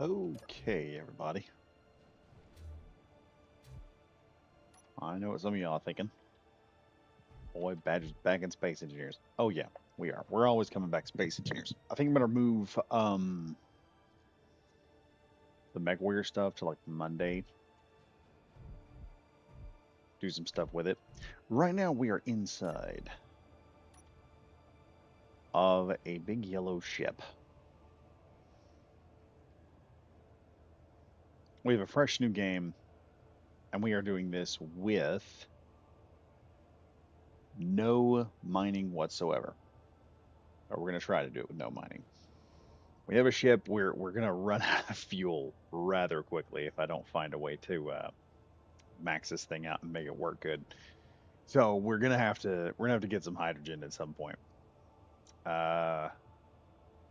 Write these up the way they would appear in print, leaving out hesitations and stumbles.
Okay, everybody. I know what some of y'all are thinking. Boy, Badger's back in Space Engineers. Oh yeah, we are. We're always coming back Space Engineers. I think I'm gonna move the MechWarrior stuff to like Monday. Do some stuff with it. Right now we are inside of a big yellow ship. We have a fresh new game, and we are doing this with no mining whatsoever. Or we're gonna try to do it with no mining. We have a ship. We're gonna run out of fuel rather quickly if I don't find a way to max this thing out and make it work good. So we're gonna have to get some hydrogen at some point, uh,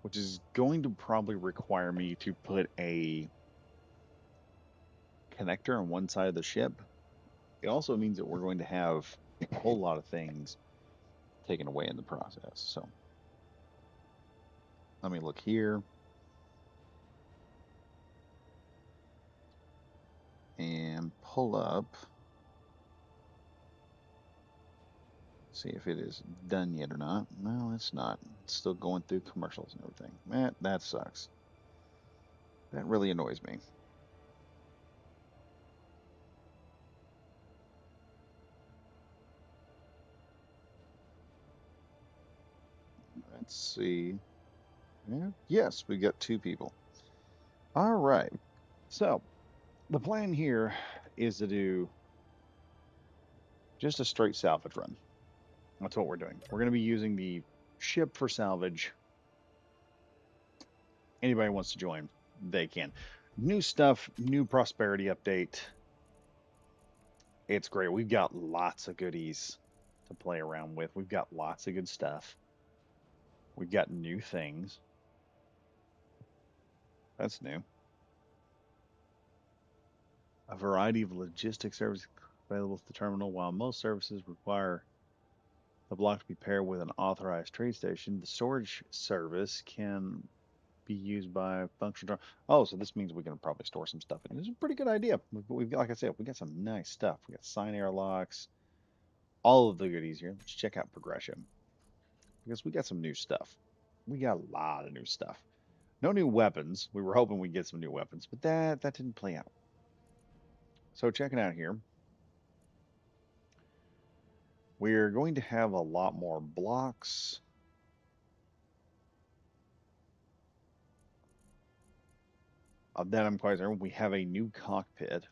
which is going to probably require me to put a connector on one side of the ship. It also means that we're going to have a whole lot of things taken away in the process. So let me look here and pull up. See if it is done yet or not. No, it's not. It's still going through commercials and everything. That sucks. That really annoys me. Let's see. Yeah, yes, we got two people. All right. So the plan here is to do just a straight salvage run. That's what we're doing. We're going to be using the ship for salvage. Anybody wants to join, they can. New stuff, new prosperity update. It's great. We've got lots of goodies to play around with. We've got lots of good stuff. We've got new things. That's new. A variety of logistics services available at the terminal. While most services require the block to be paired with an authorized trade station, the storage service can be used by functional. Oh, so this means we can probably store some stuff in. This is a pretty good idea. We've got, like I said, we got some nice stuff. We got sign airlocks, all of the goodies here. Let's check out progression because we got some new stuff. We got a lot of new stuff. No new weapons. We were hoping we'd get some new weapons, but that didn't play out. So checking out here, we're going to have a lot more blocks. Of that I'm quite certain. We have a new cockpit.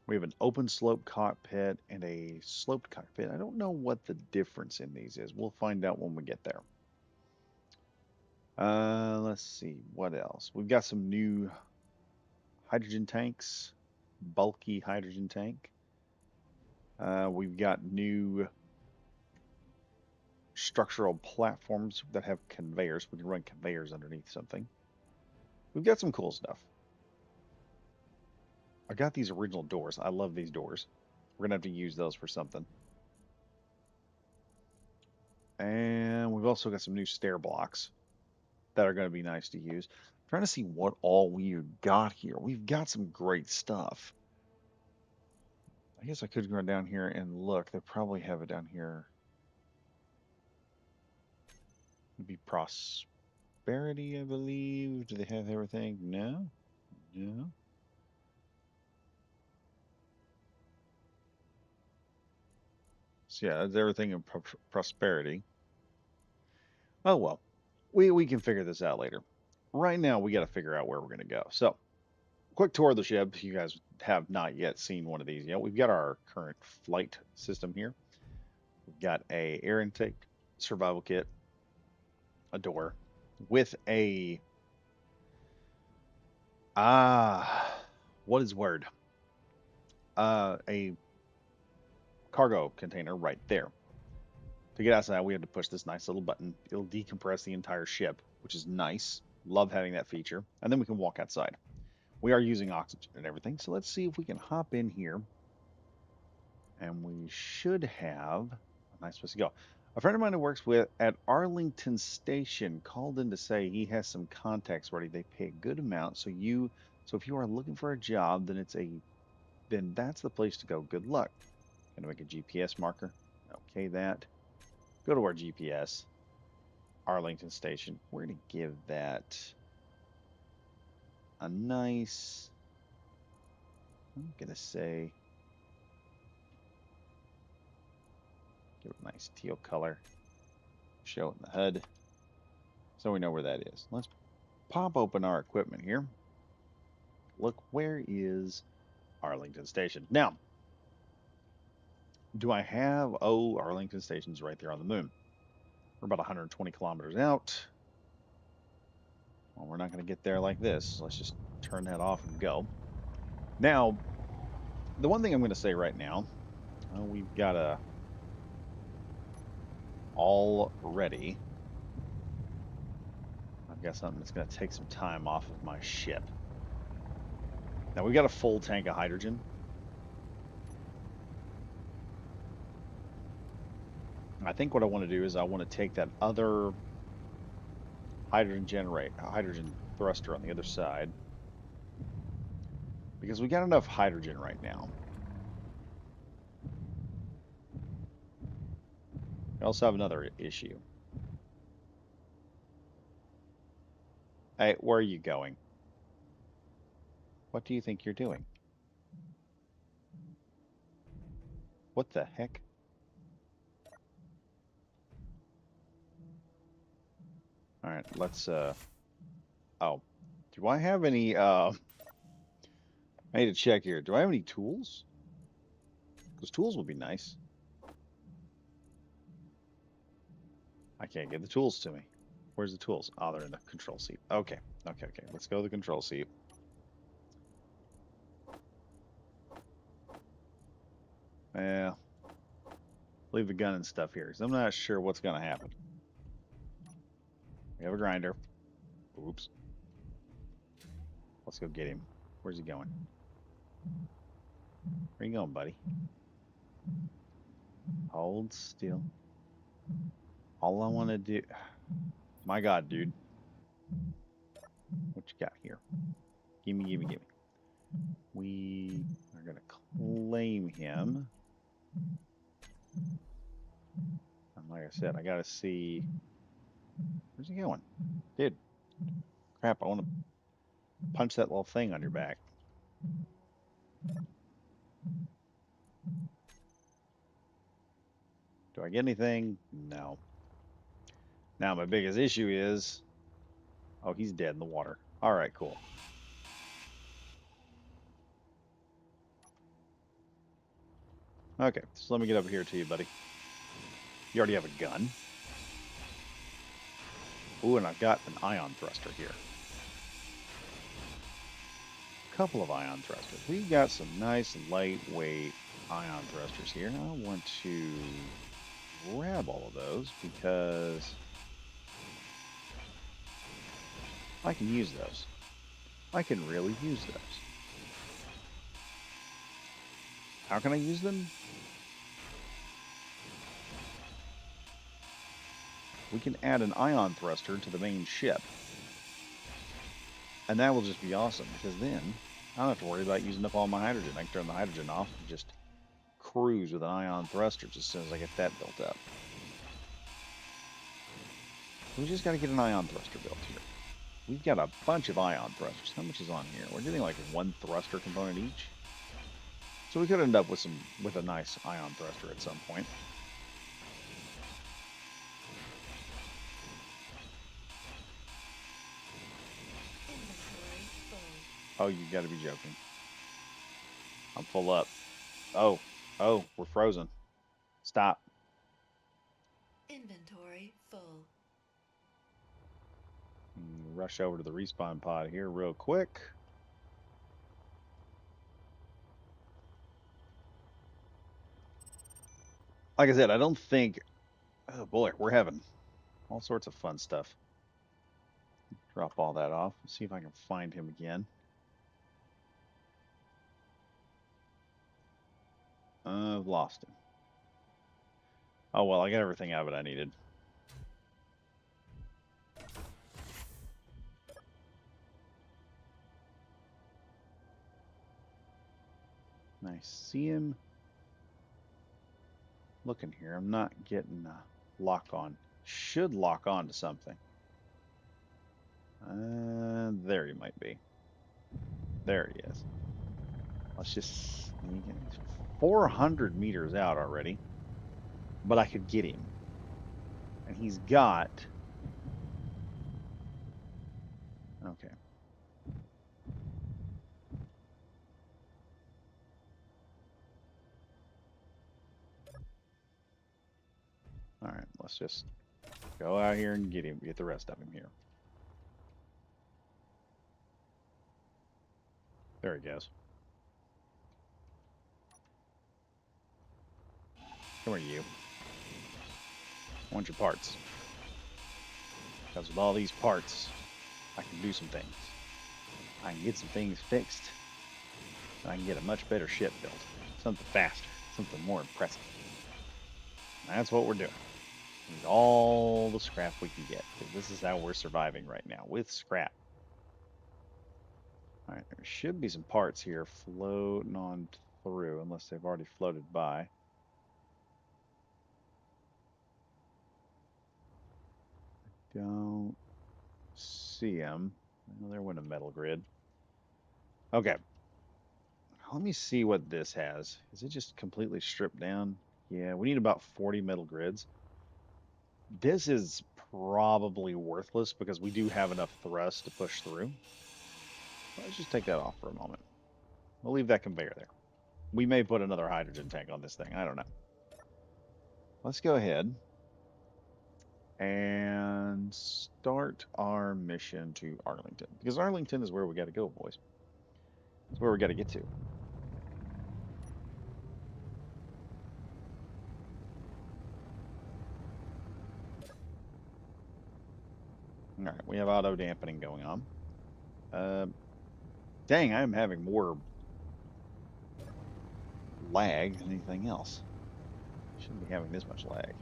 We have an open slope cockpit and a sloped cockpit. I don't know what the difference in these is. We'll find out when we get there. Let's see, what else? We've got some new hydrogen tanks, bulky hydrogen tank. We've got new structural platforms that have conveyors. We can run conveyors underneath something. We've got some cool stuff. I got these original doors. I love these doors. We're gonna have to use those for something. And we've also got some new stair blocks that are going to be nice to use. I'm trying to see what all we've got here. We've got some great stuff. I guess I could go down here and look. They probably have it down here. It'd be prosperity, I believe. Do they have everything? No. No. So yeah, that's everything in prosperity. Oh well, we can figure this out later. Right now, we got to figure out where we're going to go. So, quick tour of the ship. You guys have not yet seen one of these yet. We've got our current flight system here. We've got a air intake, survival kit, a door, with a what is word? A cargo container right there. To get outside, we have to push this nice little button. It'll decompress the entire ship, which is nice. Love having that feature. And then we can walk outside. We are using oxygen and everything, so let's see if we can hop in here. And we should have a nice place to go. A friend of mine who works with at Arlington Station called in to say he has some contacts ready. They pay a good amount, so if you are looking for a job, then that's the place to go. Good luck. Gonna make a GPS marker. Okay, that. Go to our GPS, Arlington Station. We're gonna give that a nice. I'm gonna say, give it a nice teal color. Show it in the HUD, so we know where that is. Let's pop open our equipment here. Look, where is Arlington Station? Now, do I have, oh, Arlington Station's right there on the moon. We're about 120 kilometers out. Well, we're not going to get there like this. Let's just turn that off and go. Now, the one thing I'm going to say right now, we've got all ready. I've got something that's going to take some time off of my ship. Now, we've got a full tank of hydrogen. I think what I want to do is I want to take that other hydrogen thruster on the other side, because we got enough hydrogen right now. We also have another issue. Hey, where are you going? What do you think you're doing? What the heck? All right, let's oh, do I have any I need to check here. Do I have any tools? Because tools would be nice. I can't get the tools to me. Where's the tools? Oh, they're in the control seat. Okay. Okay, okay. Let's go to the control seat. Well, leave the gun and stuff here, because I'm not sure what's going to happen. We have a grinder. Oops. Let's go get him. Where's he going? Where you going, buddy? Hold still. All I want to do... My God, dude. What you got here? Gimme, gimme, gimme. We are going to claim him. And like I said, I got to see... Where's he going? Dude. Crap, I want to punch that little thing on your back. Do I get anything? No. Now, my biggest issue is... Oh, he's dead in the water. All right, cool. Okay, so let me get over here to you, buddy. You already have a gun. Ooh, and I've got an ion thruster here. A couple of ion thrusters. We got some nice lightweight ion thrusters here. I want to grab all of those because I can use those. I can really use those. How can I use them? We can add an ion thruster to the main ship. And that will just be awesome, because then I don't have to worry about using up all my hydrogen. I can turn the hydrogen off and just cruise with an ion thruster just as soon as I get that built up. We just got to get an ion thruster built here. We've got a bunch of ion thrusters. How much is on here? We're getting like one thruster component each. So we could end up with a nice ion thruster at some point. Oh, you got to be joking. I'm full up. Oh, we're frozen. Stop. Inventory full. Rush over to the respawn pod here real quick. Like I said, I don't think... Oh boy, we're having all sorts of fun stuff. Drop all that off. See if I can find him again. I've lost him. Oh, well, I got everything out of it I needed. I see him looking here. I'm not getting a lock on. Should lock on to something. There he might be. There he is. Let's just sneak in. He's 400 meters out already, but I could get him. And he's got. Okay. All right. Let's just go out here and get him. Get the rest of him here. There he goes. Come here, you. I want your parts. Because with all these parts, I can do some things. I can get some things fixed. And I can get a much better ship built. Something faster. Something more impressive. And that's what we're doing. We need all the scrap we can get. This is how we're surviving right now, with scrap. All right, there should be some parts here floating on through, unless they've already floated by. Don't see them. Well, there went a metal grid. Okay, let me see what this has. Is it just completely stripped down? Yeah, we need about 40 metal grids. This is probably worthless because we do have enough thrust to push through. Let's just take that off for a moment. We'll leave that conveyor there. We may put another hydrogen tank on this thing. I don't know. Let's go ahead and start our mission to Arlington. Because Arlington is where we got to go, boys. It's where we got to get to. All right, we have auto dampening going on. Dang, I'm having more lag than anything else. Shouldn't be having this much lag.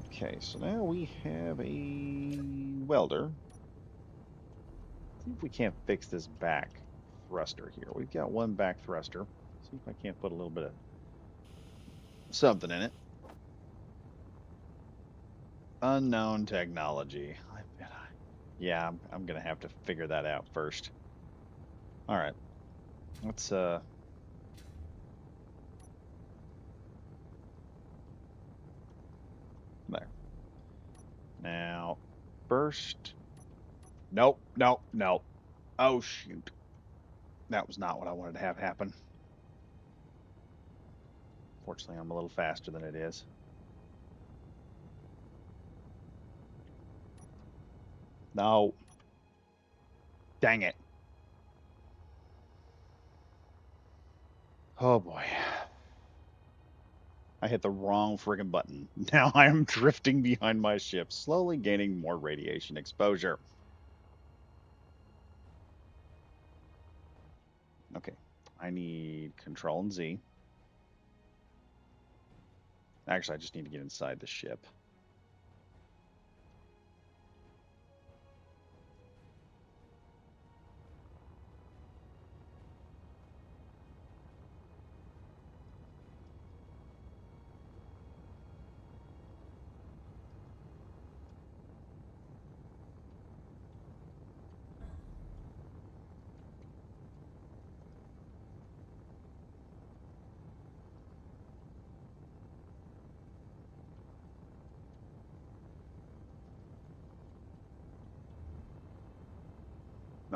Okay, so now we have a welder. See if we can't fix this back thruster here. We've got one back thruster. See if I can't put a little bit of something in it. Unknown technology. I bet yeah, I'm gonna have to figure that out first. All right, let's there. Now, first, nope, nope, nope. Oh shoot, that was not what I wanted to have happen. Fortunately, I'm a little faster than it is. No, dang it. Oh boy. I hit the wrong friggin' button. Now I am drifting behind my ship, slowly gaining more radiation exposure. Okay, I need Control and Z. Actually, I just need to get inside the ship.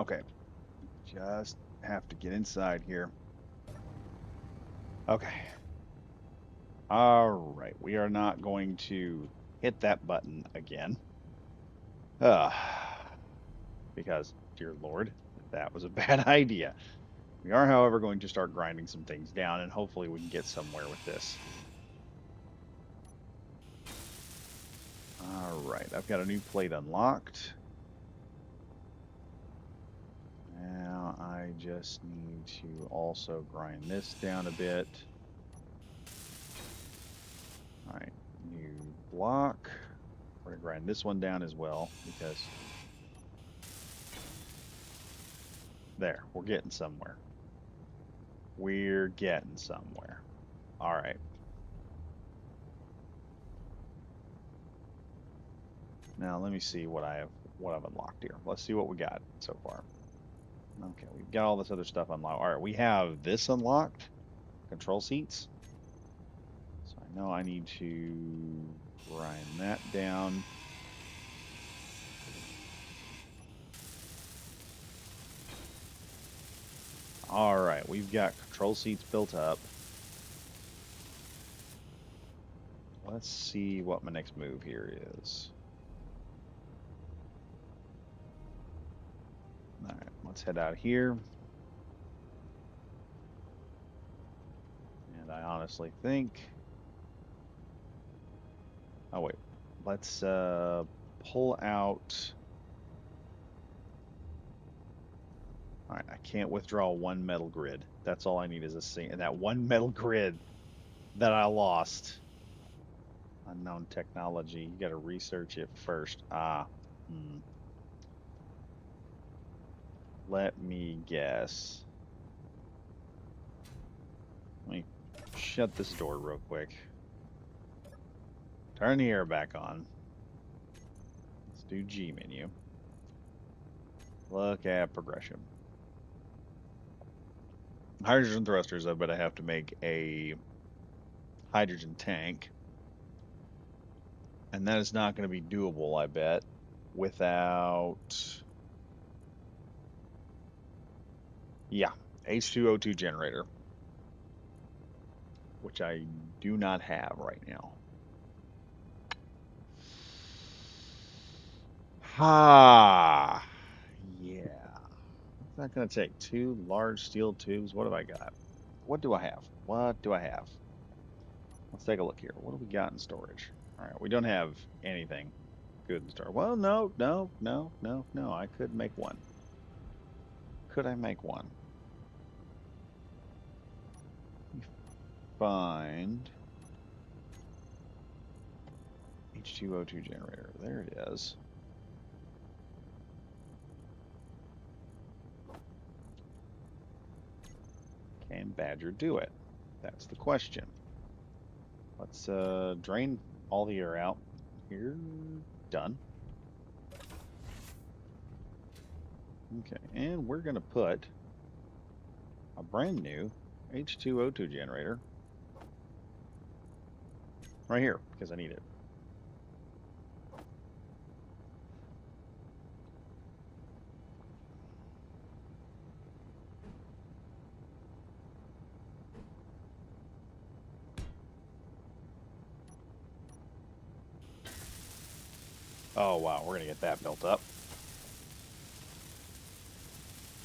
Okay, just have to get inside here. Okay. All right, we are not going to hit that button again. Uh, because, dear Lord, that was a bad idea. We are, however, going to start grinding some things down, and hopefully we can get somewhere with this. All right, I've got a new plate unlocked. Now I just need to also grind this down a bit. block. We're going to grind this one down as well because there, we're getting somewhere. We're getting somewhere. All right. Now let me see what I've unlocked here. Let's see what we got so far. Okay, we've got all this other stuff unlocked. All right, we have this unlocked. Control seats. So I know I need to grind that down. All right, we've got control seats built up. Let's see what my next move here is. All right, let's head out here. And I honestly think... Oh, wait. Let's pull out... All right, I can't withdraw one metal grid. That's all I need is a and that one metal grid that I lost. Unknown technology. You got to research it first. Let me guess. Let me shut this door real quick. Turn the air back on. Let's do G menu. Look at progression. Hydrogen thrusters, I bet I have to make a hydrogen tank. And that is not going to be doable, I bet, without... Yeah, H2O2 generator. Which I do not have right now. Ha! Yeah. What's that going to take? 2 large steel tubes? What have I got? What do I have? What do I have? Let's take a look here. What do we got in storage? All right, we don't have anything good in storage. Well, no. I could make one. Could I make one? Find H2O2 generator. There it is. Can Badger do it? That's the question. Let's drain all the air out here. Done. Okay, and we're going to put a brand new H2O2 generator right here because I need it. Oh, wow, we're going to get that built up.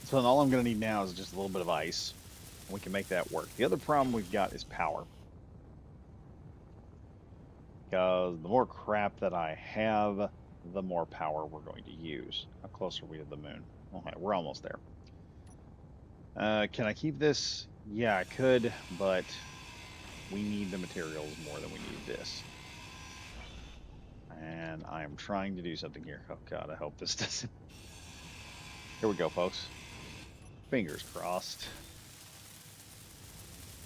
So then all I'm going to need now is just a little bit of ice. We can make that work. The other problem we've got is power. Because the more crap that I have, the more power we're going to use. How close are we to the moon? Okay, we're almost there. Can I keep this? Yeah, I could, but we need the materials more than we need this. And I'm trying to do something here. Oh, God, I hope this doesn't... Here we go, folks. Fingers crossed.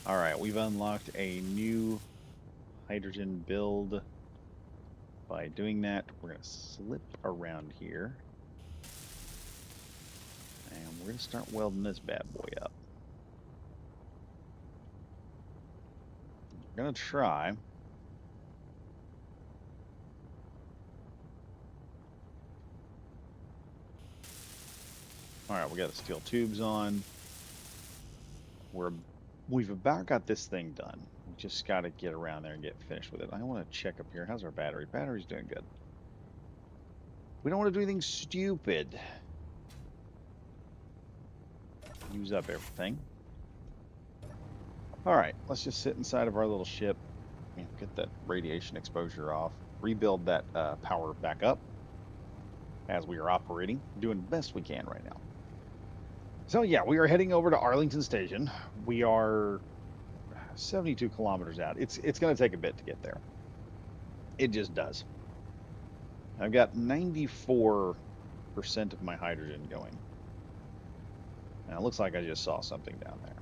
All right, we've unlocked a new hydrogen build. By doing that, we're going to slip around here. And we're going to start welding this bad boy up. We're going to try. All right, we got the steel tubes on. We've about got this thing done. We just got to get around there and get finished with it. I want to check up here. How's our battery? Battery's doing good. We don't want to do anything stupid. Use up everything. All right, let's just sit inside of our little ship and get that radiation exposure off. Rebuild that power back up as we are operating. Doing the best we can right now. So yeah, we are heading over to Arlington Station. We are 72 kilometers out. It's going to take a bit to get there. It just does. I've got 94% of my hydrogen going. Now it looks like I just saw something down there.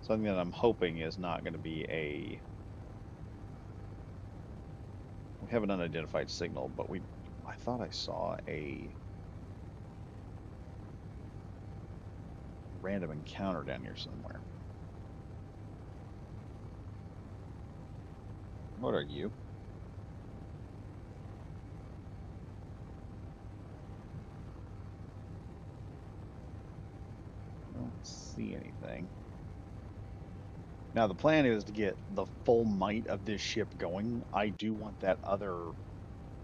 Something that I'm hoping is not going to be a... We have an unidentified signal, but I thought I saw a random encounter down here somewhere. What are you? I don't see anything. Now the plan is to get the full might of this ship going. I do want that other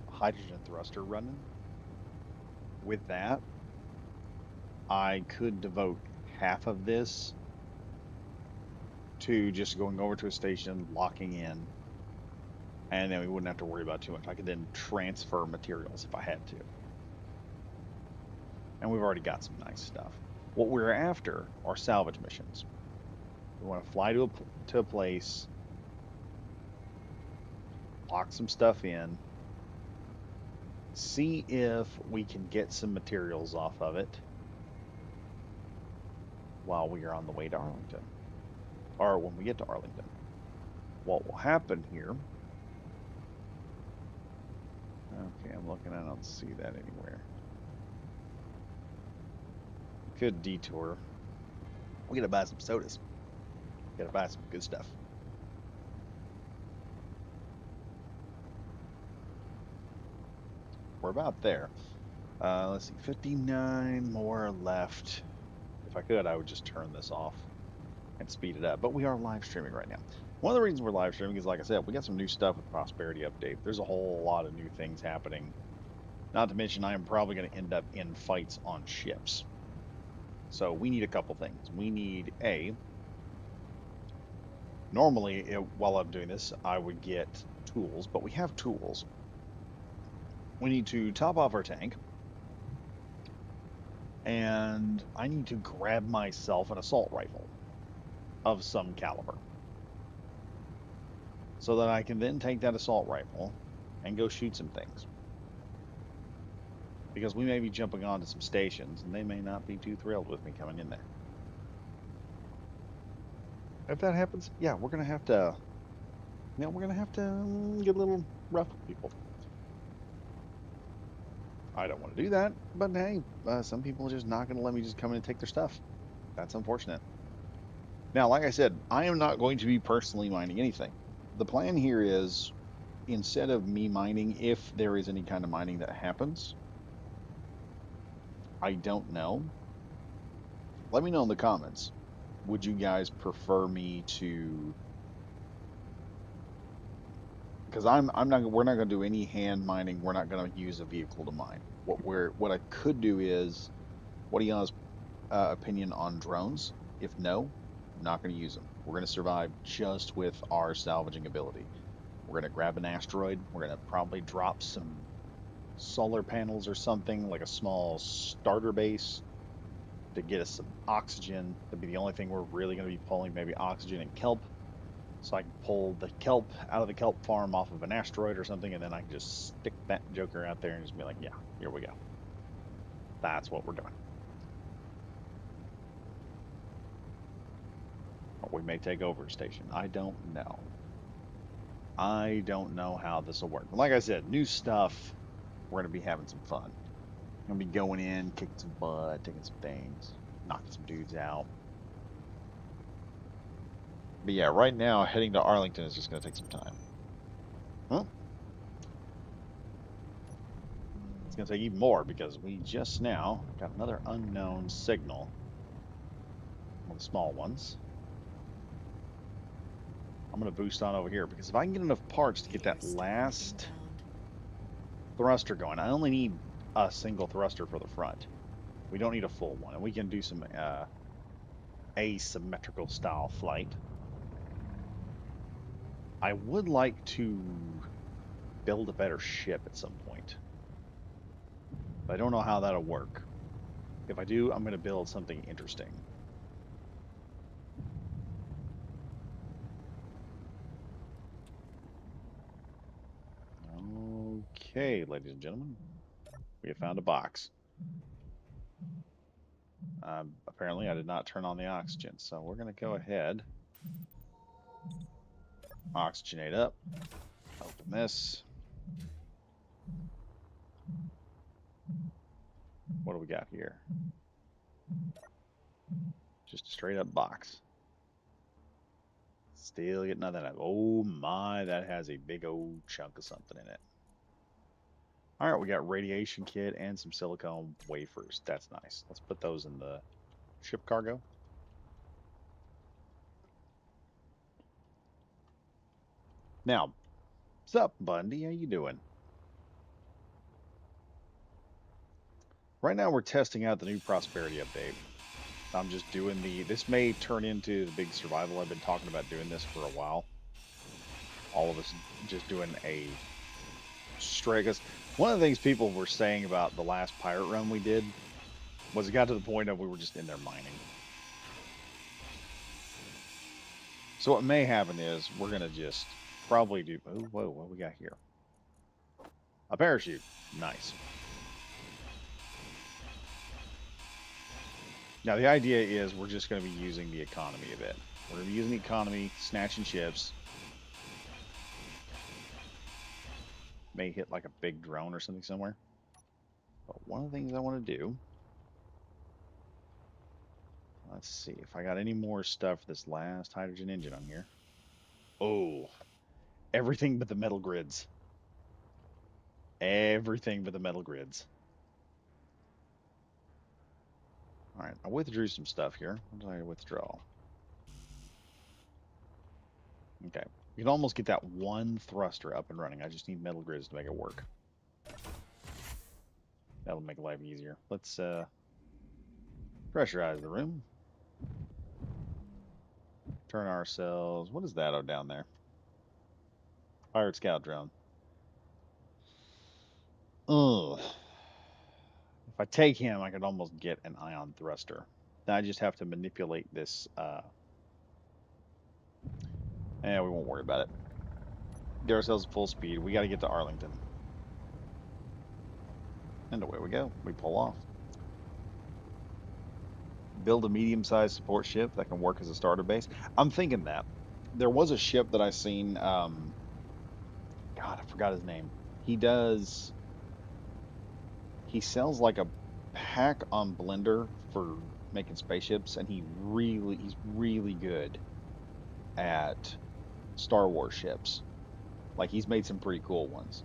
hydrogen thruster running. With that, I could devote half of this to just going over to a station, locking in, and then we wouldn't have to worry about too much. I could then transfer materials if I had to. And we've already got some nice stuff. What we're after are salvage missions. We want to fly to a place, lock some stuff in, see if we can get some materials off of it while we are on the way to Arlington, or when we get to Arlington. What will happen here? Okay, I'm looking. I don't see that anywhere. Could detour. We gotta buy some sodas. Gotta buy some good stuff. We're about there. Let's see, 59 more left. If I could, I would just turn this off and speed it up. But we are live streaming right now. One of the reasons we're live streaming is, like I said, we got some new stuff with Prosperity Update. There's a whole lot of new things happening. Not to mention, I am probably going to end up in fights on ships. So we need a couple things. We need normally, while I'm doing this, I would get tools, but we have tools. We need to top off our tank. And I need to grab myself an assault rifle of some caliber, so that I can then take that assault rifle and go shoot some things. Because we may be jumping onto some stations, and they may not be too thrilled with me coming in there. If that happens, yeah, we're gonna have to, we're gonna have to get a little rough with people. I don't want to do that, but hey, some people are just not gonna let me just come in and take their stuff. That's unfortunate. Now, like I said, I am not going to be personally mining anything. The plan here is, instead of me mining, if there is any kind of mining that happens, I don't know. Let me know in the comments. Would you guys prefer me to? Because we're not going to do any hand mining. We're not going to use a vehicle to mine. What I could do is, what are y'all's opinion on drones? If no, not going to use them. We're going to survive just with our salvaging ability. We're going to grab an asteroid. We're going to probably drop some solar panels or something, like a small starter base, to get us some oxygen. That'd be the only thing we're really going to be pulling, maybe oxygen and kelp. So I can pull the kelp out of the kelp farm off of an asteroid or something, and then I can just stick that joker out there and just be like, yeah, here we go. That's what we're doing. Or we may take over a station. I don't know. I don't know how this will work. But like I said, new stuff. We're going to be having some fun. Gonna be going in, kicking some butt, taking some things, knocking some dudes out. But yeah, right now heading to Arlington is just gonna take some time. Huh? It's gonna take even more because we just now got another unknown signal. One of the small ones. I'm gonna boost on over here because if I can get enough parts to get that last thruster going, I only need a single thruster for the front. We don't need a full one, and we can do some asymmetrical style flight. I would like to build a better ship at some point. But I don't know how that'll work. If I do, I'm going to build something interesting. Okay, ladies and gentlemen, we have found a box. Apparently, I did not turn on the oxygen, so we're going to go ahead, oxygenate up, open this. What do we got here? Just a straight up box. Still get nothing out. Oh my, that has a big old chunk of something in it. All right, we got radiation kit and some silicone wafers. That's nice. Let's put those in the ship cargo. Now, what's up, Bundy? How you doing? Right now, we're testing out the new prosperity update. I'm just doing this may turn into the big survival. I've been talking about doing this for a while. All of us just doing a straight, because one of the things people were saying about the last pirate run we did was it got to the point of we were just in there mining. So what may happen is we're going to just probably do, oh, whoa, what we got here? A parachute. Nice. Now the idea is we're just going to be using the economy a bit. We're going to be using the economy, snatching ships. May hit like a big drone or something somewhere. But one of the things I want to do, let's see if I got any more stuff for this last hydrogen engine on here. Oh, everything but the metal grids. Everything but the metal grids. All right, I withdrew some stuff here. What did I withdraw? Okay, you can almost get that one thruster up and running. I just need metal grids to make it work. That'll make life easier. Let's pressurize the room. Turn ourselves. What is that out down there? Pirate scout drone. Ugh. If I take him, I could almost get an ion thruster. Now I just have to manipulate this. We won't worry about it. Get ourselves full speed. We got to get to Arlington. And away we go. We pull off. Build a medium-sized support ship that can work as a starter base. I'm thinking that. There was a ship that I seen. God, I forgot his name. He sells like a pack on Blender for making spaceships, and he's really good at Star Wars ships. Like he's made some pretty cool ones.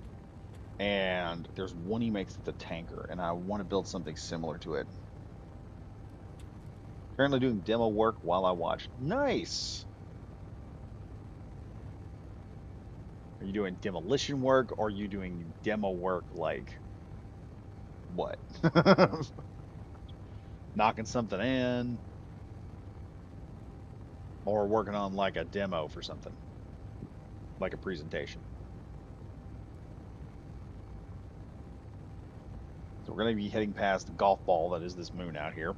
And there's one he makes that's a tanker, and I want to build something similar to it. Currently doing demo work while I watch. Nice. Are you doing demolition work, or are you doing demo work like what? Knocking something in, or working on like a demo for something, like a presentation? So we're going to be heading past the golf ball that is this moon out here.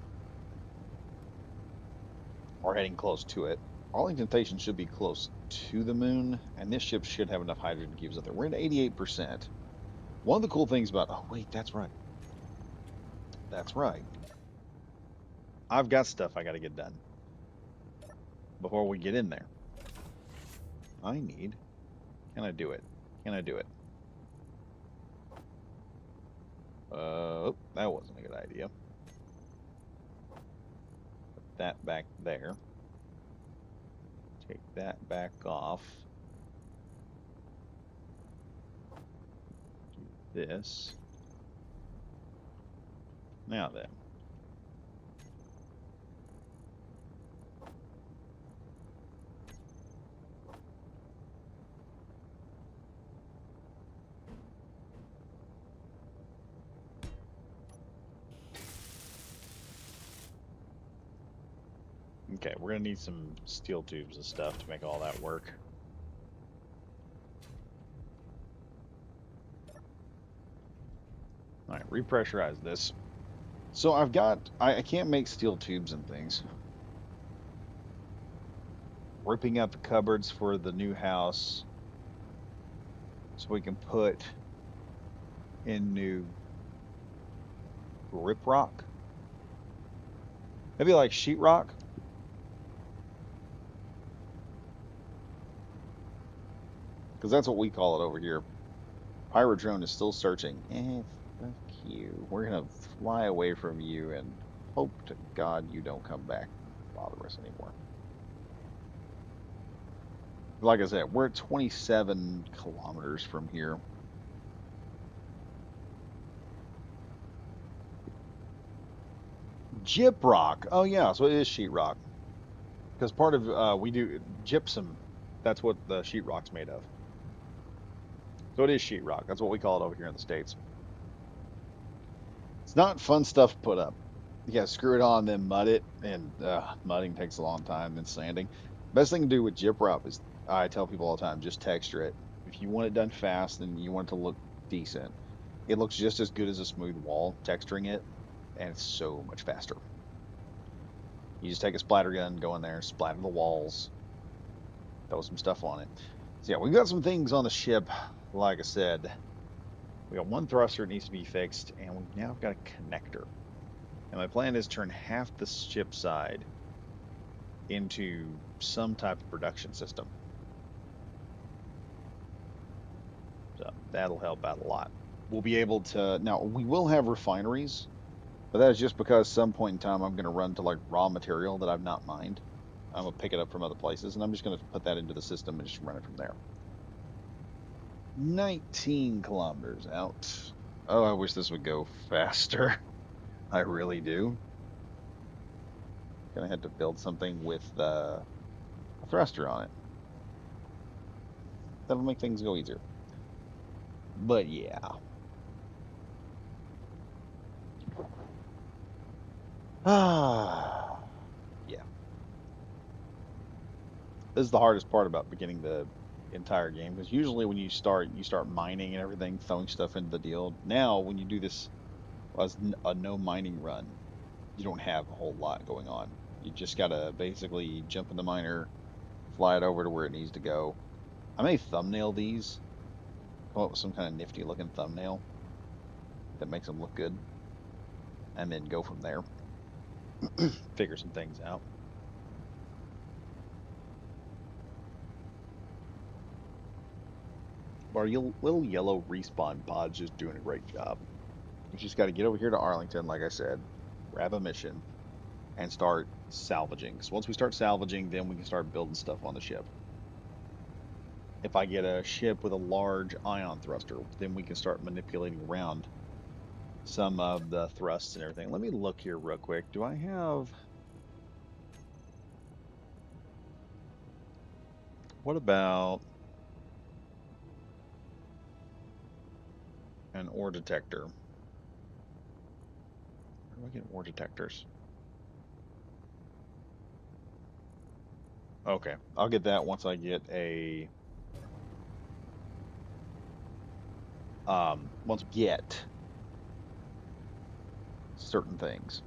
Or heading close to it. Arlington Station should be close to the moon, and this ship should have enough hydrogen to keep us up there. We're at 88%. One of the cool things about... Oh, wait, that's right. That's right. I've got stuff I got to get done before we get in there. I need... Can I do it? Can I do it? That wasn't a good idea. Put that back there. Take that back off. Do this. Now then. Okay, we're gonna need some steel tubes and stuff to make all that work. All right, repressurize this. So I've got, I can't make steel tubes and things. Ripping out the cupboards for the new house so we can put in New Grip Rock. Maybe like sheetrock, because that's what we call it over here. Pirate drone is still searching. Fuck you. We're gonna fly away from you and hope to God you don't come back and bother us anymore. Like I said, we're at 27 kilometers from here. Gyprock. Oh yeah, so it is sheetrock. Because part of we do gypsum. That's what the sheetrock's made of. So it is sheetrock. That's what we call it over here in the States. It's not fun stuff to put up. You gotta screw it on, then mud it, and mudding takes a long time. Then sanding. Best thing to do with gyprop is I tell people all the time, just texture it. If you want it done fast and you want it to look decent, it looks just as good as a smooth wall. Texturing it, and it's so much faster. You just take a splatter gun, go in there, splatter the walls, throw some stuff on it. So yeah, we've got some things on the ship. Like I said, we got one thruster that needs to be fixed, and we've now got a connector. And my plan is turn half the ship side into some type of production system. So that'll help out a lot. We'll be able to now we will have refineries, but that is just because some point in time I'm going to run to like raw material that I've not mined. I'm gonna pick it up from other places, and I'm just going to put that into the system and just run it from there. 19 kilometers out. Oh, I wish this would go faster. I really do. Gonna have to build something with a thruster on it. That'll make things go easier. But yeah. Ah, yeah. This is the hardest part about beginning the entire game because usually when you start mining and everything, throwing stuff into the deal. Now, when you do this as a no mining run, you don't have a whole lot going on. You just gotta basically jump in the miner, fly it over to where it needs to go. I may thumbnail these, come up with some kind of nifty looking thumbnail that makes them look good, and then go from there. Figure some things out. But our little yellow respawn pod's just doing a great job. We just got to get over here to Arlington, like I said, grab a mission, and start salvaging. So once we start salvaging, then we can start building stuff on the ship. If I get a ship with a large ion thruster, then we can start manipulating around some of the thrusts and everything. Let me look here real quick. Do I have... What about an ore detector? Where do I get ore detectors? Okay, I'll get that once I get a once I get certain things.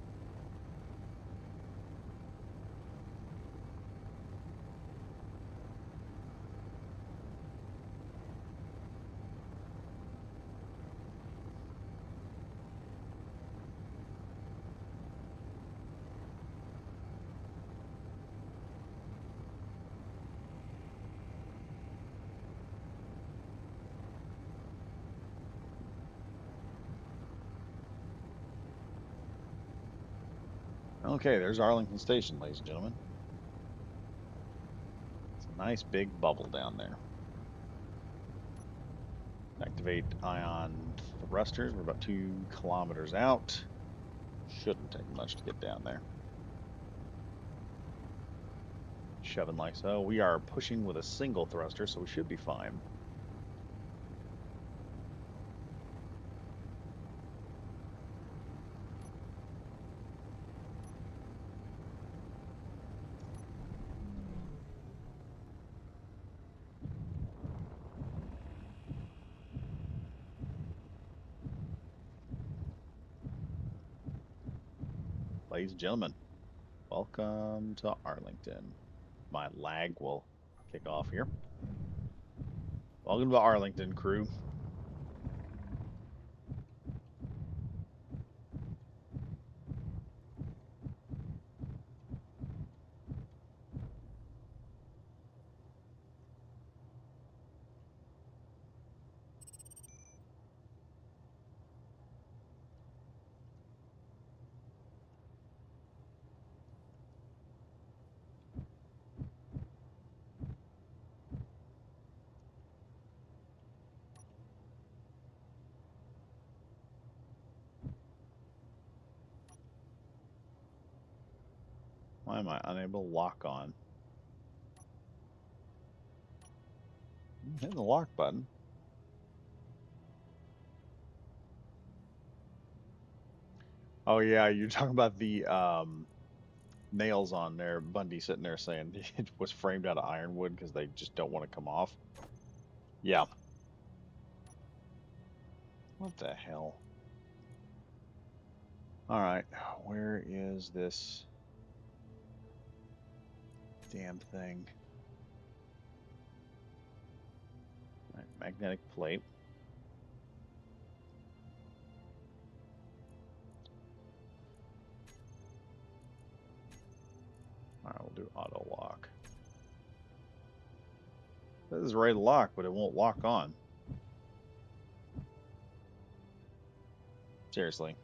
Okay, there's Arlington Station, ladies and gentlemen. It's a nice big bubble down there. Activate ion thrusters. We're about 2 kilometers out. Shouldn't take much to get down there. Shoving like so. We are pushing with a single thruster, so we should be fine. Ladies and gentlemen, welcome to Arlington. My lag will kick off here. Welcome to Arlington, crew. Why am I unable to lock on? Hit the lock button. Oh yeah, you're talking about the nails on there. Bundy sitting there saying it was framed out of ironwood because they just don't want to come off. Yeah. What the hell? All right, where is this damn thing? All right, magnetic plate. All right, we'll do auto lock. This is ready to lock, but it won't lock on. Seriously.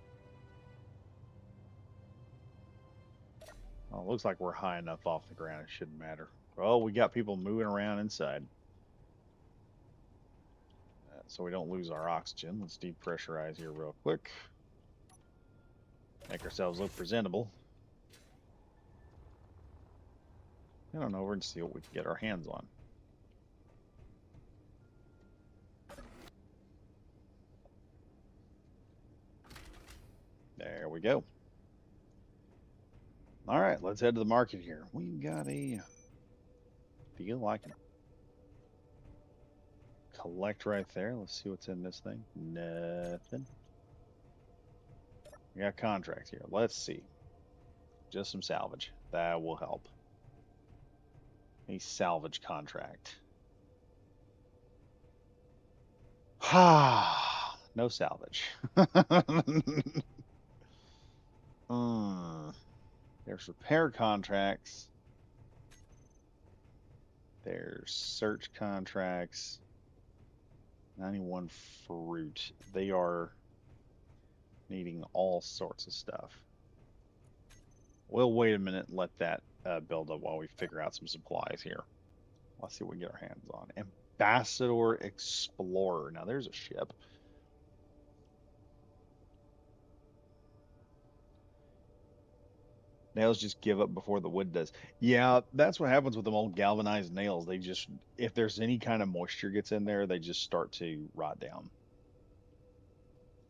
Well, it looks like we're high enough off the ground. It shouldn't matter. Well, we got people moving around inside. So we don't lose our oxygen. Let's depressurize here real quick. Make ourselves look presentable. Head on over and see what we can get our hands on. There we go. All right, let's head to the market here. We've got a deal I can collect right there. Let's see what's in this thing. Nothing. We got contracts here. Let's see. Just some salvage. That will help. A salvage contract. No salvage. There's repair contracts. There's search contracts. 91 fruit. They are needing all sorts of stuff. We'll wait a minute and let that build up while we figure out some supplies here. Let's see what we get our hands on. Ambassador Explorer. Now there's a ship. Nails just give up before the wood does. Yeah, that's what happens with them old galvanized nails. They just, if there's any kind of moisture gets in there, they just start to rot down.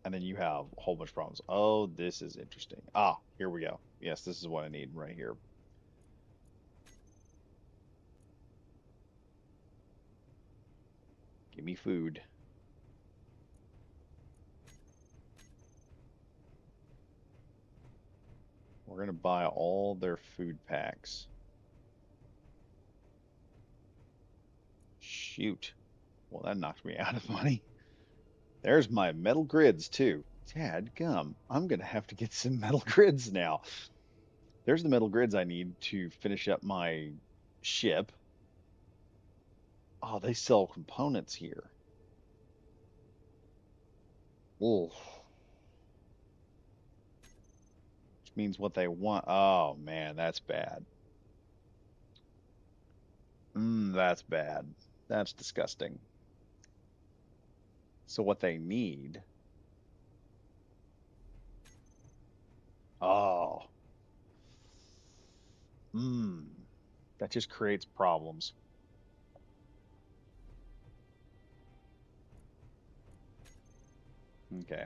And then you have a whole bunch of problems. Oh, this is interesting. Ah, here we go. Yes, this is what I need right here. Give me food. We're going to buy all their food packs. Shoot. Well, that knocked me out of money. There's my metal grids, too. Tad gum. I'm going to have to get some metal grids now. There's the metal grids I need to finish up my ship. Oh, they sell components here. Oh, which means what they want. Oh, man, that's bad. That's bad. That's disgusting. So what they need. Oh, mmm. That just creates problems. Okay.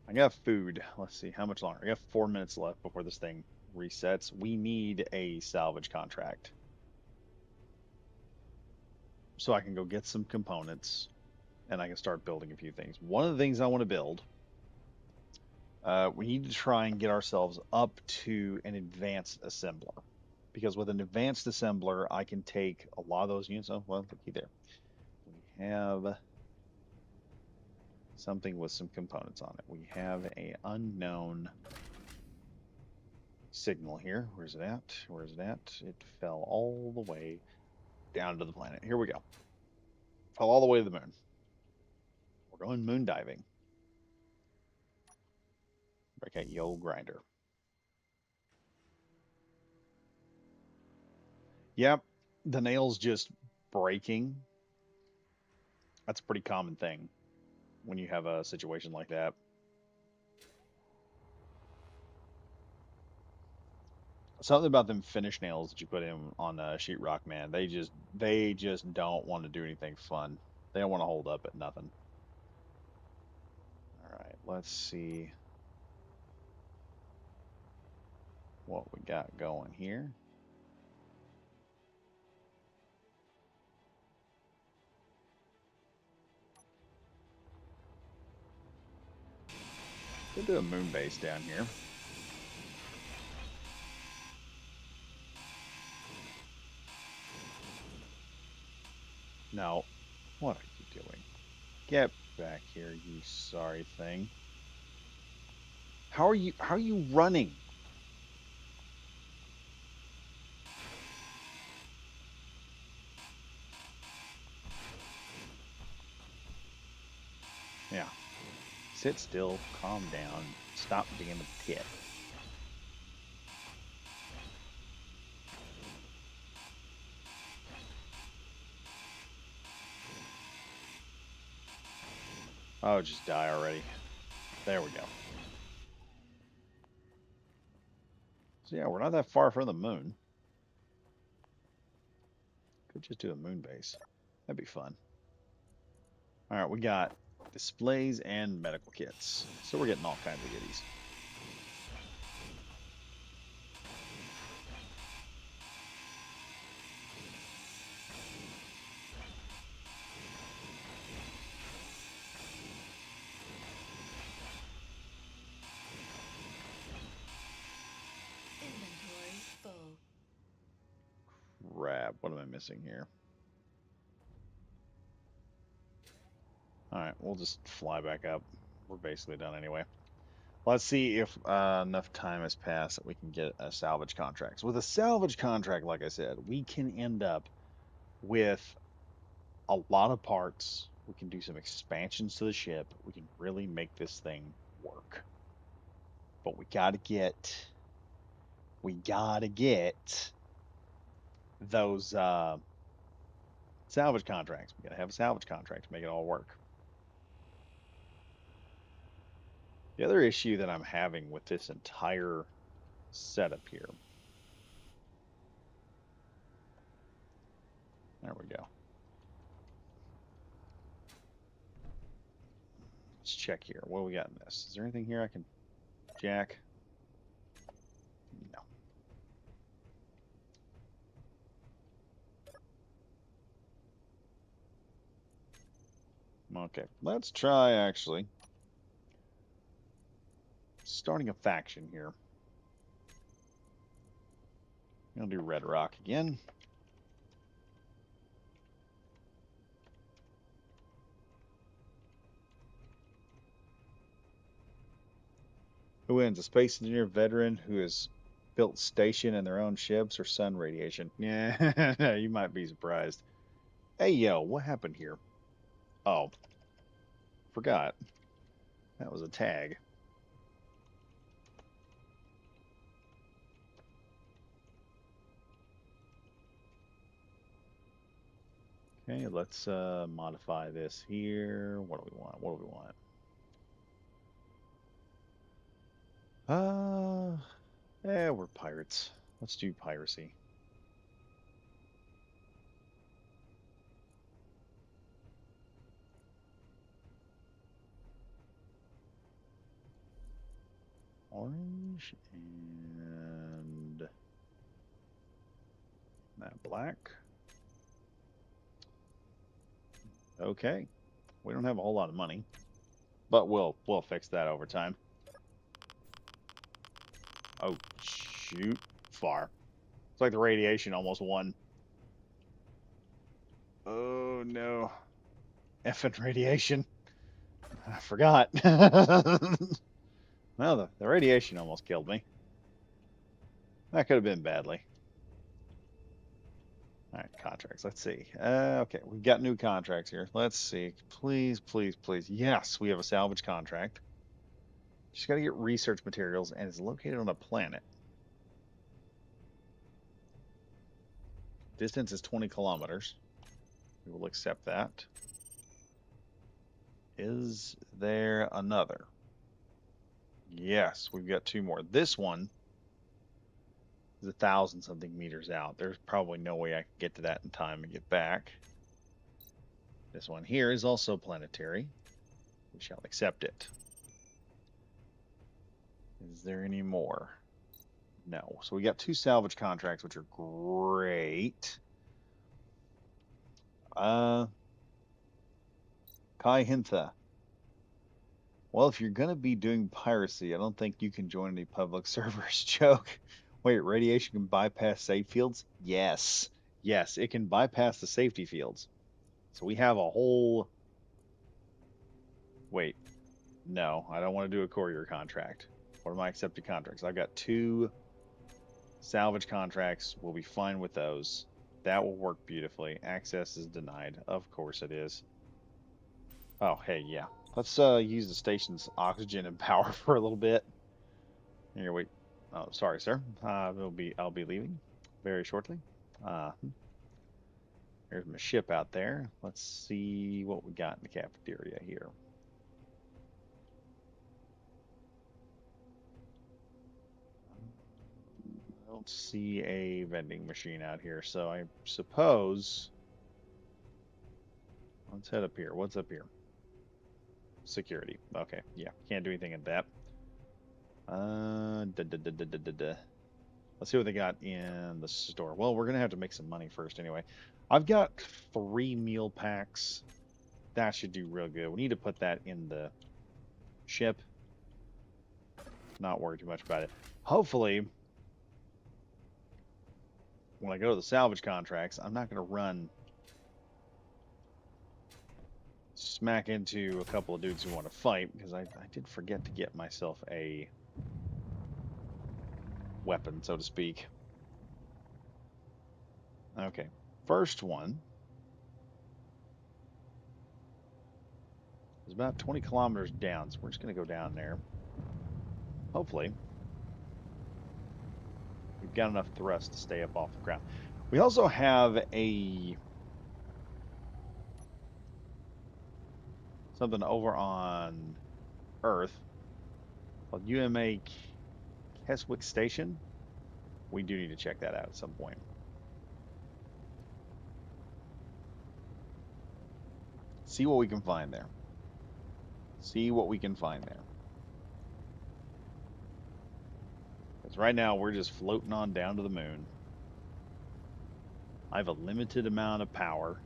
I got food. Let's see, how much longer? I got 4 minutes left before this thing resets. We need a salvage contract. So I can go get some components and I can start building a few things. One of the things I want to build, we need to try and get ourselves up to an advanced assembler. Because with an advanced assembler, I can take a lot of those units. Oh, well, looky there. We have something with some components on it. We have a unknown signal here. Where's it at? Where's it at? It fell all the way down to the planet. Here we go. Fell all the way to the moon. We're going moon diving. Break out your old grinder. Yep, the nails just breaking. That's a pretty common thing when you have a situation like that. Something about them finish nails that you put in on sheetrock, man. They just don't want to do anything fun. They don't want to hold up at nothing. All right, let's see what we got going here. We'll do a moon base down here. No, what are you doing? Get back here, you sorry thing. How are you running? Yeah. Sit still, calm down, stop being a tit. Oh, just die already. There we go. So yeah, we're not that far from the moon. Could just do a moon base. That'd be fun. All right, we got displays and medical kits. So we're getting all kinds of goodies. Inventory full. Crap, what am I missing here? All right, we'll just fly back up. We're basically done anyway. Let's see if enough time has passed that we can get a salvage contract. So with a salvage contract, like I said, we can end up with a lot of parts. We can do some expansions to the ship. We can really make this thing work. But we gotta get those salvage contracts. We gotta have a salvage contract to make it all work. The other issue that I'm having with this entire setup here. There we go. Let's check here. What do we got in this? Is there anything here I can jack? No. Okay, let's try actually starting a faction here. I'll do Red Rock again. Who wins? A space engineer veteran who has built station and their own ships or sun radiation? Yeah, you might be surprised. Hey, yo, what happened here? Oh, forgot. That was a tag. Okay, let's modify this here. What do we want? What do we want? Yeah, we're pirates. Let's do piracy. Orange and that black. Okay. We don't have a whole lot of money, but we'll fix that over time. Oh shoot, far. It's like the radiation almost won. Oh no, effing radiation. I forgot. Well, the radiation almost killed me. That could have been badly. All right, contracts. Let's see. Okay, we've got new contracts here. Let's see. Please, please, please. Yes, we have a salvage contract. Just got to get research materials, and it's located on a planet. Distance is 20 kilometers. We will accept that. Is there another? Yes, we've got two more. This one It's 1,000 something meters out. There's probably no way I can get to that in time and get back. This one here is also planetary. We shall accept it. Is there any more? No. So we got 2 salvage contracts, which are great. Kai Hintha. Well, if you're going to be doing piracy, I don't think you can join any public servers. Joke. Wait, radiation can bypass safe fields? Yes. Yes, it can bypass the safety fields. So we have a whole. Wait, no, I don't want to do a courier contract. What are my accepted contracts? I've got 2 salvage contracts. We'll be fine with those. That will work beautifully. Access is denied. Of course it is. Oh, hey, yeah. Let's use the station's oxygen and power for a little bit. Here, wait. Oh, sorry, sir. I'll be leaving very shortly. There's my ship out there. Let's see what we got in the cafeteria here. I don't see a vending machine out here, so I suppose let's head up here. What's up here? Security. Okay, yeah, can't do anything at that. Let's see what they got in the store. Well, we're gonna have to make some money first anyway. I've got 3 meal packs. That should do real good. We need to put that in the ship. Not worry too much about it. Hopefully, when I go to the salvage contracts, I'm not going to run smack into a couple of dudes who want to fight, because I did forget to get myself a weapon, so to speak. Okay, first one is about 20 kilometers down, so we're just going to go down there. Hopefully, we've got enough thrust to stay up off the ground. We also have a something over on Earth called UMA Keswick Station. We do need to check that out at some point. See what we can find there. See what we can find there. Because right now we're just floating on down to the moon. I have a limited amount of power.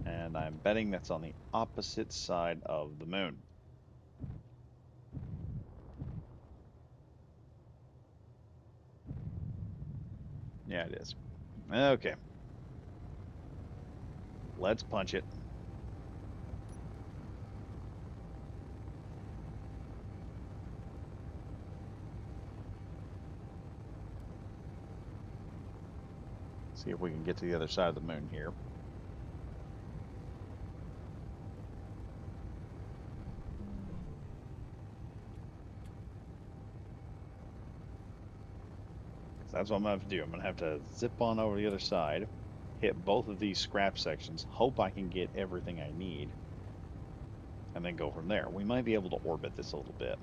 And I'm betting that's on the opposite side of the moon. Yeah, it is. Okay. Let's punch it. See if we can get to the other side of the moon here. That's what I'm going to have to do. I'm going to have to zip on over the other side, hit both of these scrap sections, hope I can get everything I need, and then go from there. We might be able to orbit this a little bit.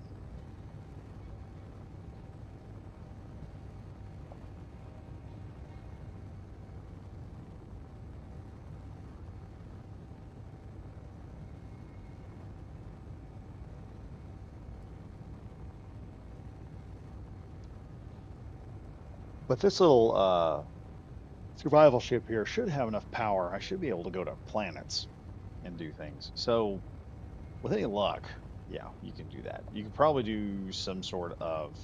But this little survival ship here should have enough power. I should be able to go to planets and do things. So, with any luck, yeah, you can do that. You could probably do some sort of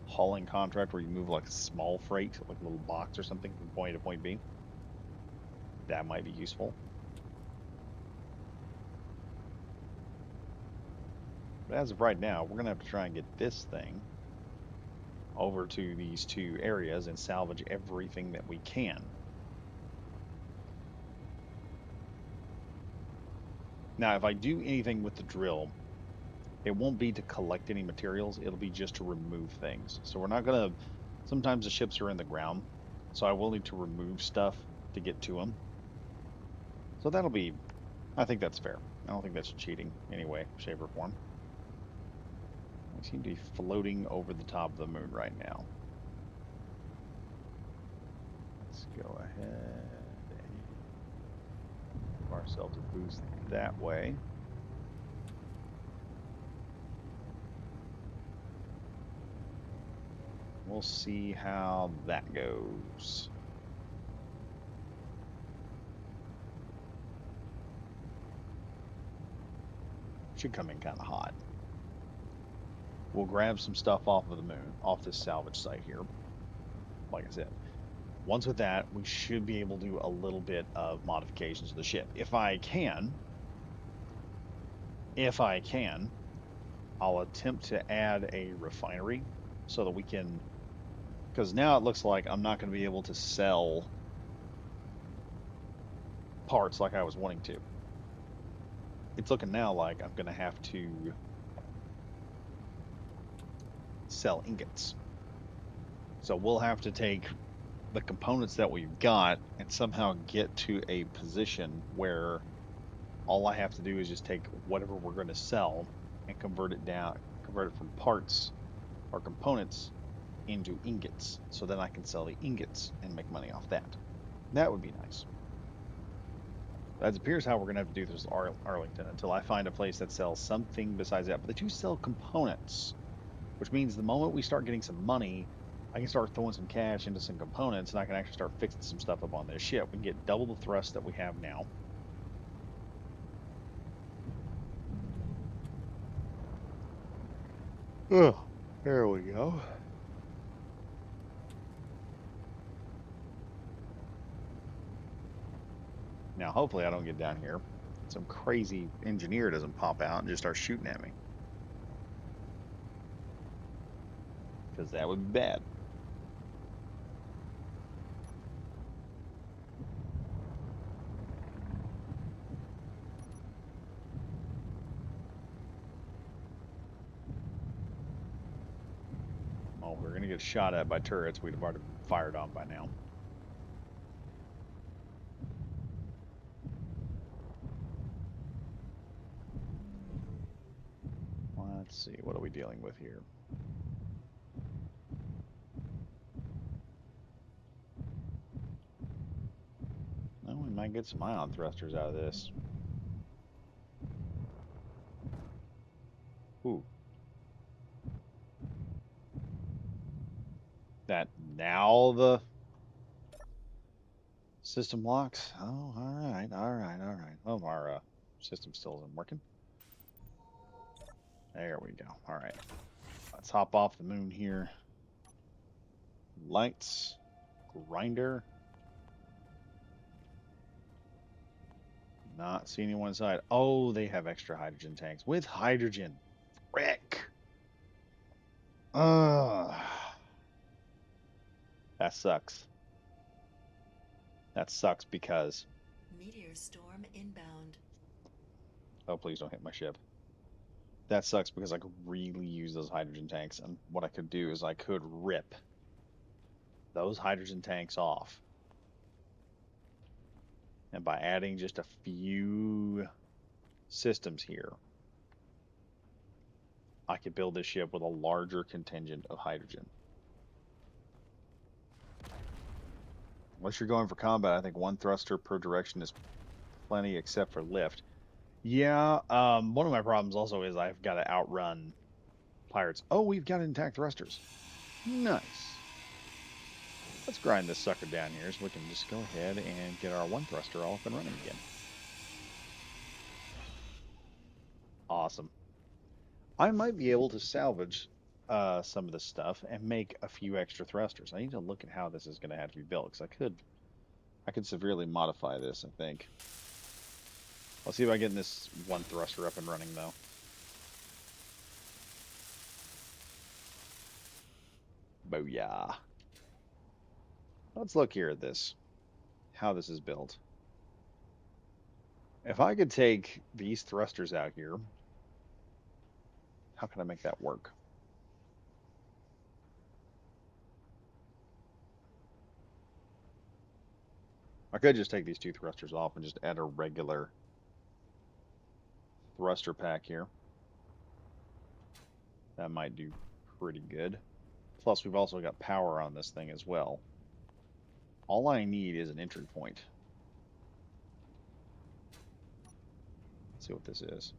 hauling contract where you move like a small freight, like a little box or something from point A to point B. That might be useful. But as of right now, we're going to have to try and get this thing over to these 2 areas and salvage everything that we can. Now, if I do anything with the drill, it won't be to collect any materials, it'll be just to remove things. So we're not going to, sometimes the ships are in the ground, so I will need to remove stuff to get to them. So that'll be, I think that's fair. I don't think that's cheating anyway, shape, or form. We seem to be floating over the top of the moon right now. Let's go ahead and give ourselves a boost that way. We'll see how that goes. Should come in kind of hot. We'll grab some stuff off of the moon, off this salvage site here. Like I said, once with that, we should be able to do a little bit of modifications of the ship. If I can, I'll attempt to add a refinery so that we can, because now it looks like I'm not going to be able to sell parts like I was wanting to. It's looking now like I'm going to have to sell ingots. So we'll have to take the components that we've got and somehow get to a position where all I have to do is just take whatever we're going to sell and convert it from parts or components into ingots. So then I can sell the ingots and make money off that. That would be nice. That appears how we're going to have to do this Arlington until I find a place that sells something besides that. But they do sell components, which means the moment we start getting some money, I can start throwing some cash into some components and I can actually start fixing some stuff up on this ship. We can get double the thrust that we have now. Oh, there we go. Now, hopefully I don't get down here. Some crazy engineer doesn't pop out and just start shooting at me. Because that would be bad. Oh, we're going to get shot at by turrets. We'd have already fired on by now. Let's see. What are we dealing with here? Well, we might get some ion thrusters out of this. Ooh. That now the system locks? Oh, all right, all right, all right. Oh, our system still isn't working. There we go. All right. Let's hop off the moon here. Lights. Grinder. Not see anyone inside. Oh, they have extra hydrogen tanks with hydrogen. Frick. Ugh. That sucks. That sucks because. Meteor storm inbound. Oh, please don't hit my ship. That sucks because I could really use those hydrogen tanks. And what I could do is I could rip those hydrogen tanks off. And by adding just a few systems here, I could build this ship with a larger contingent of hydrogen. Unless you're going for combat, I think one thruster per direction is plenty except for lift. Yeah, one of my problems also is I've got to outrun pirates. Oh, we've got intact thrusters. Nice. Let's grind this sucker down here so we can just go ahead and get our one thruster all up and running again. Awesome. I might be able to salvage some of this stuff and make a few extra thrusters. I need to look at how this is going to have to be built because I could severely modify this, I think. Let's see if I get this one thruster up and running though. Booyah. Let's look here at this, how this is built. If I could take these thrusters out here, how can I make that work? I could just take these two thrusters off and just add a regular thruster pack here. That might do pretty good. Plus, we've also got power on this thing as well. All I need is an entry point. Let's see what this is.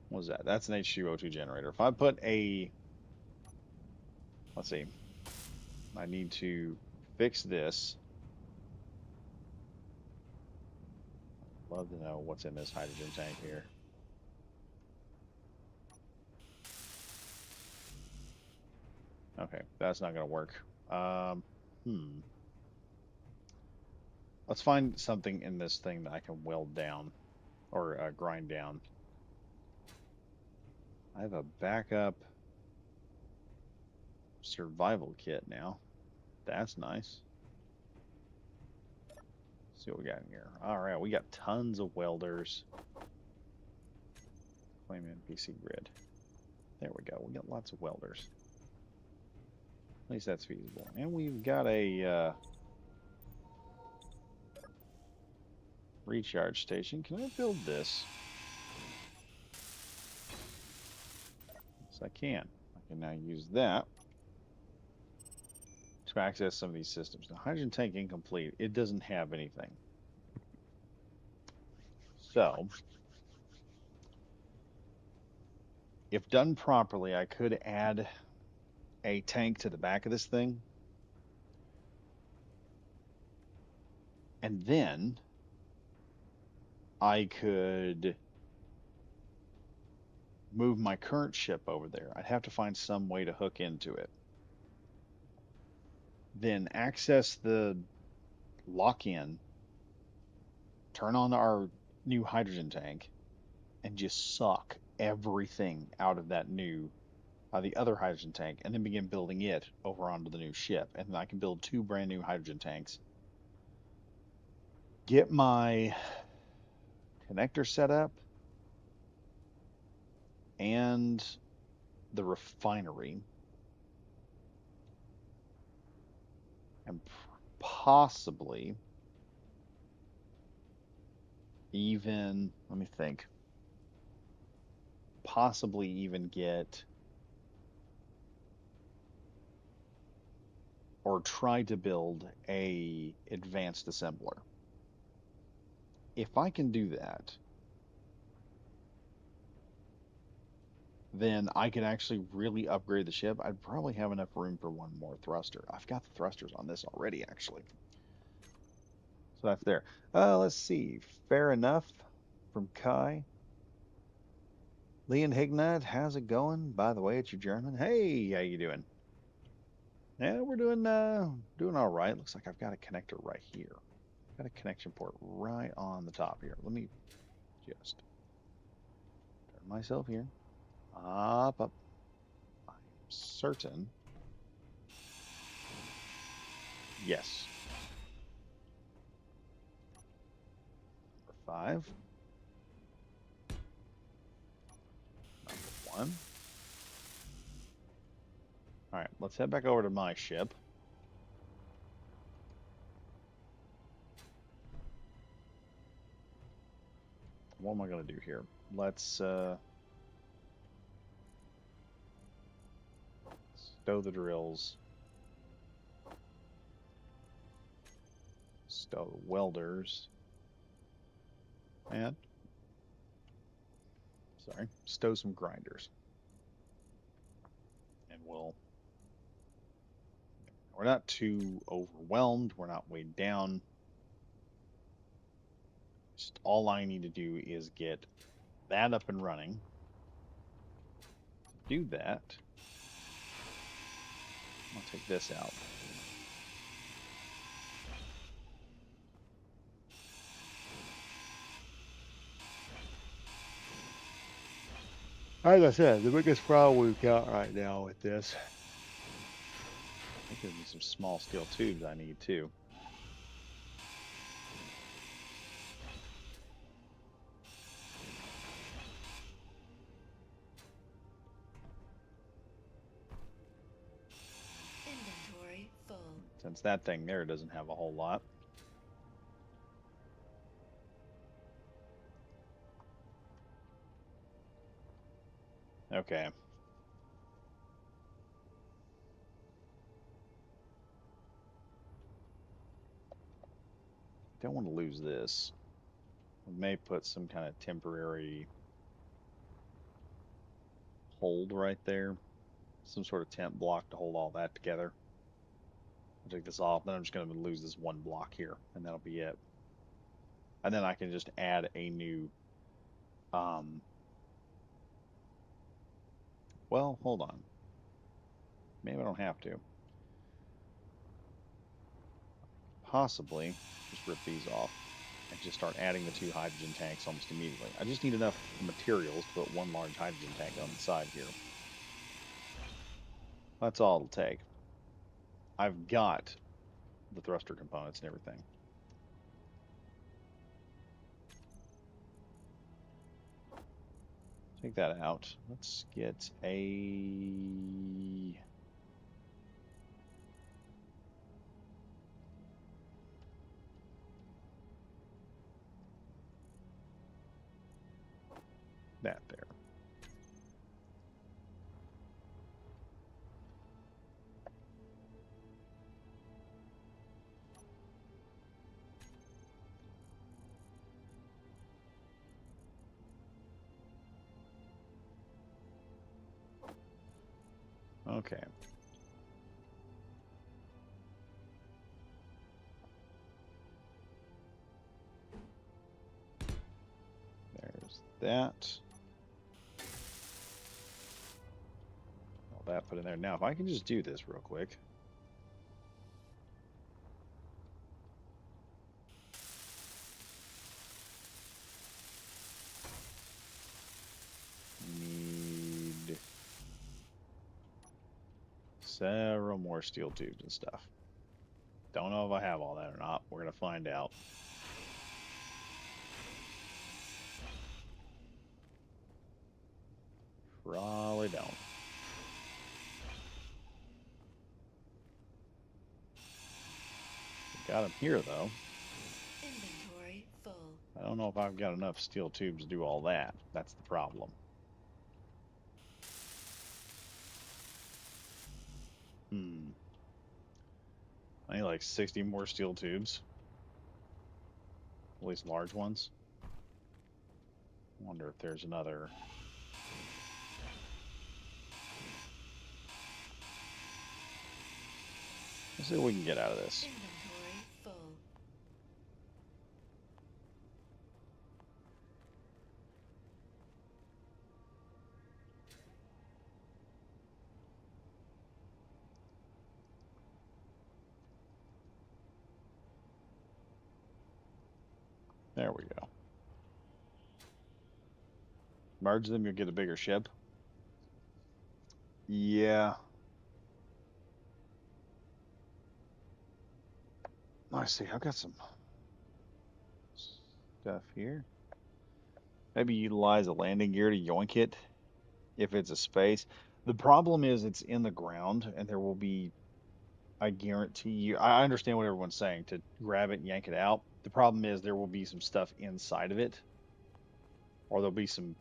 What is that? That's an H2O2 generator. If I put a, let's see, I need to fix this. I'd love to know what's in this hydrogen tank here. Okay, that's not going to work. Hmm. Let's find something in this thing that I can weld down or grind down. I have a backup survival kit now. That's nice. Let's see what we got in here. All right, we got tons of welders. Claim NPC grid. There we go. We got lots of welders. At least that's feasible. And we've got a recharge station. Can I build this? Yes, I can. I can now use that to access some of these systems. Now, hydrogen tank incomplete. It doesn't have anything. So, if done properly, I could add a tank to the back of this thing. And then I could move my current ship over there. I'd have to find some way to hook into it. Then access the lock-in, turn on our new hydrogen tank, and just suck everything out of that new, the other hydrogen tank, and then begin building it over onto the new ship. And then I can build two brand new hydrogen tanks. Get my connector set up and the refinery, and possibly even, let me think, possibly even get or try to build a advanced assembler. If I can do that, then I could actually really upgrade the ship. I'd probably have enough room for one more thruster. I've got the thrusters on this already, actually. So that's there. Let's see. Fair enough from Kai. Leon Hignat, how's it going? By the way, it's your German. Hey, how you doing? Yeah, we're doing all right. Looks like I've got a connector right here. Got a connection port right on the top here. Let me just turn myself here. Up. I'm certain. Yes. Number 5. Number 1. All right, let's head back over to my ship. What am I going to do here? Let's stow the drills. Stow the welders. And, sorry, stow some grinders. And we're not too overwhelmed. We're not weighed down. Just all I need to do is get that up and running. Do that. I'll take this out. As I said, the biggest problem we've got right now with this, I think there's some small steel tubes I need too. since that thing there doesn't have a whole lot. Okay. Don't want to lose this. We may put some kind of temporary hold right there. Some sort of temp block to hold all that together. I'll take this off, then I'm just going to lose this one block here, and that'll be it. And then I can just add a new, um, well, hold on. Maybe I don't have to. Possibly just rip these off and just start adding the two hydrogen tanks almost immediately. I just need enough materials to put one large hydrogen tank on the side here. That's all it'll take. I've got the thruster components and everything. Take that out. Let's get a... that there. Okay. There's that. All that put in there. Now, if I can just do this real quick. Need several more steel tubes and stuff. Don't know if I have all that or not. We're going to find out. Probably don't. Got them here, though. Inventory full. I don't know if I've got enough steel tubes to do all that. That's the problem. Hmm. I need like 60 more steel tubes. At least large ones. Wonder if there's another... Let's see what we can get out of this. Inventory full. There we go. Merge them, you'll get a bigger ship. Yeah. Let's see. I've got some stuff here. Maybe utilize a landing gear to yoink it if it's a space. The problem is it's in the ground and there will be, I guarantee you, I understand what everyone's saying to grab it and yank it out. The problem is there will be some stuff inside of it, or there'll be some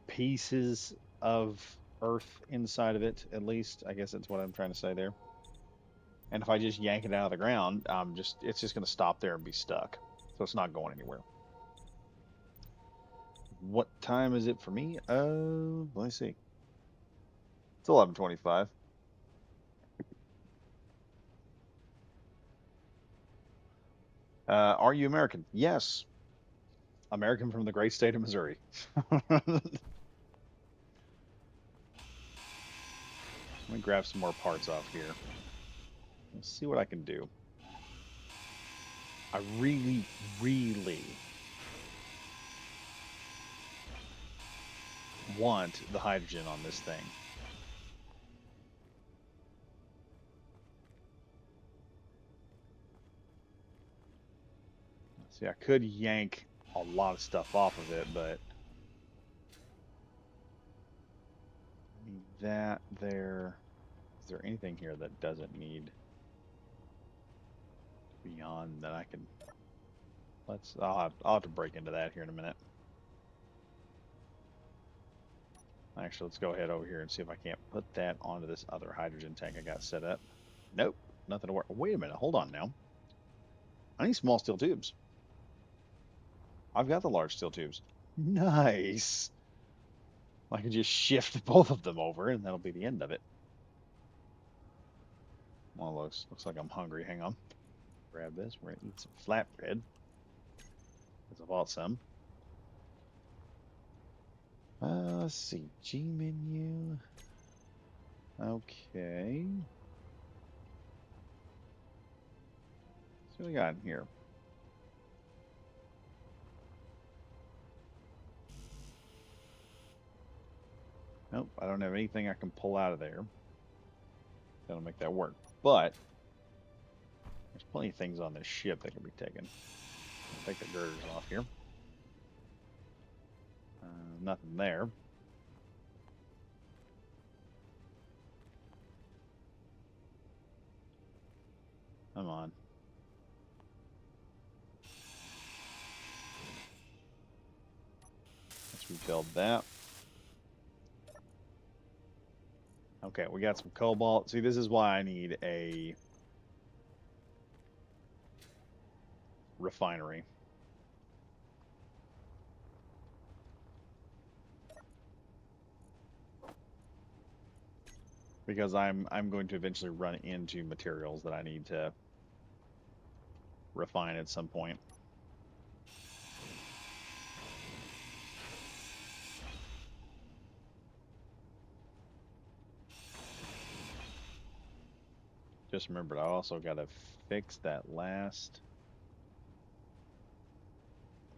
pieces of earth inside of it, at least. I guess that's what I'm trying to say there. And if I just yank it out of the ground, it's just going to stop there and be stuck. So it's not going anywhere. What time is it for me? Let me see. It's 11:25. Are you American? Yes. American from the great state of Missouri. Let me grab some more parts off here. Let's see what I can do. I really, really want the hydrogen on this thing. See, I could yank a lot of stuff off of it, but need that there. Is there anything here that doesn't need? beyond that I can. I'll have to break into that here in a minute. Actually, let's go ahead over here and see if I can't put that onto this other hydrogen tank I got set up. Nope, nothing to work. Wait a minute, hold on now. I need small steel tubes. I've got the large steel tubes. Nice. I can just shift both of them over, and that'll be the end of it. Well, looks like I'm hungry. Hang on. Grab this. We're gonna eat some flatbread because I bought some. Let's see. G menu. Okay. So what we got in here? Nope. I don't have anything I can pull out of there that'll make that work. But there's plenty of things on this ship that can be taken. I'll take the girders off here. Nothing there. Come on. Let's rebuild that. Okay, we got some cobalt. See, this is why I need a refinery. Because I'm going to eventually run into materials that I need to refine at some point. Just remembered I also got to fix that last.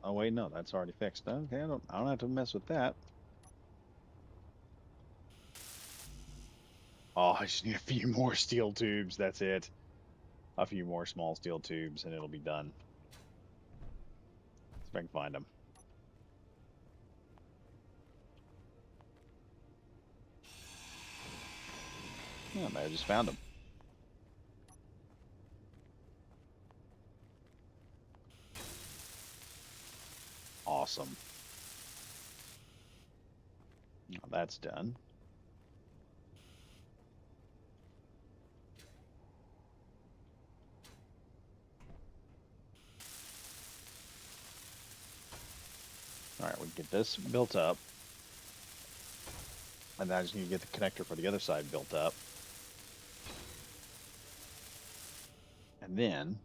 Oh wait, no, that's already fixed. Okay, I don't have to mess with that. Oh, I just need a few more steel tubes. That's it. A few more small steel tubes, and it'll be done. See if I can find them. Yeah, I just found them. Awesome. Now that's done. All right, we get this built up. And then I just need to get the connector for the other side built up. And then,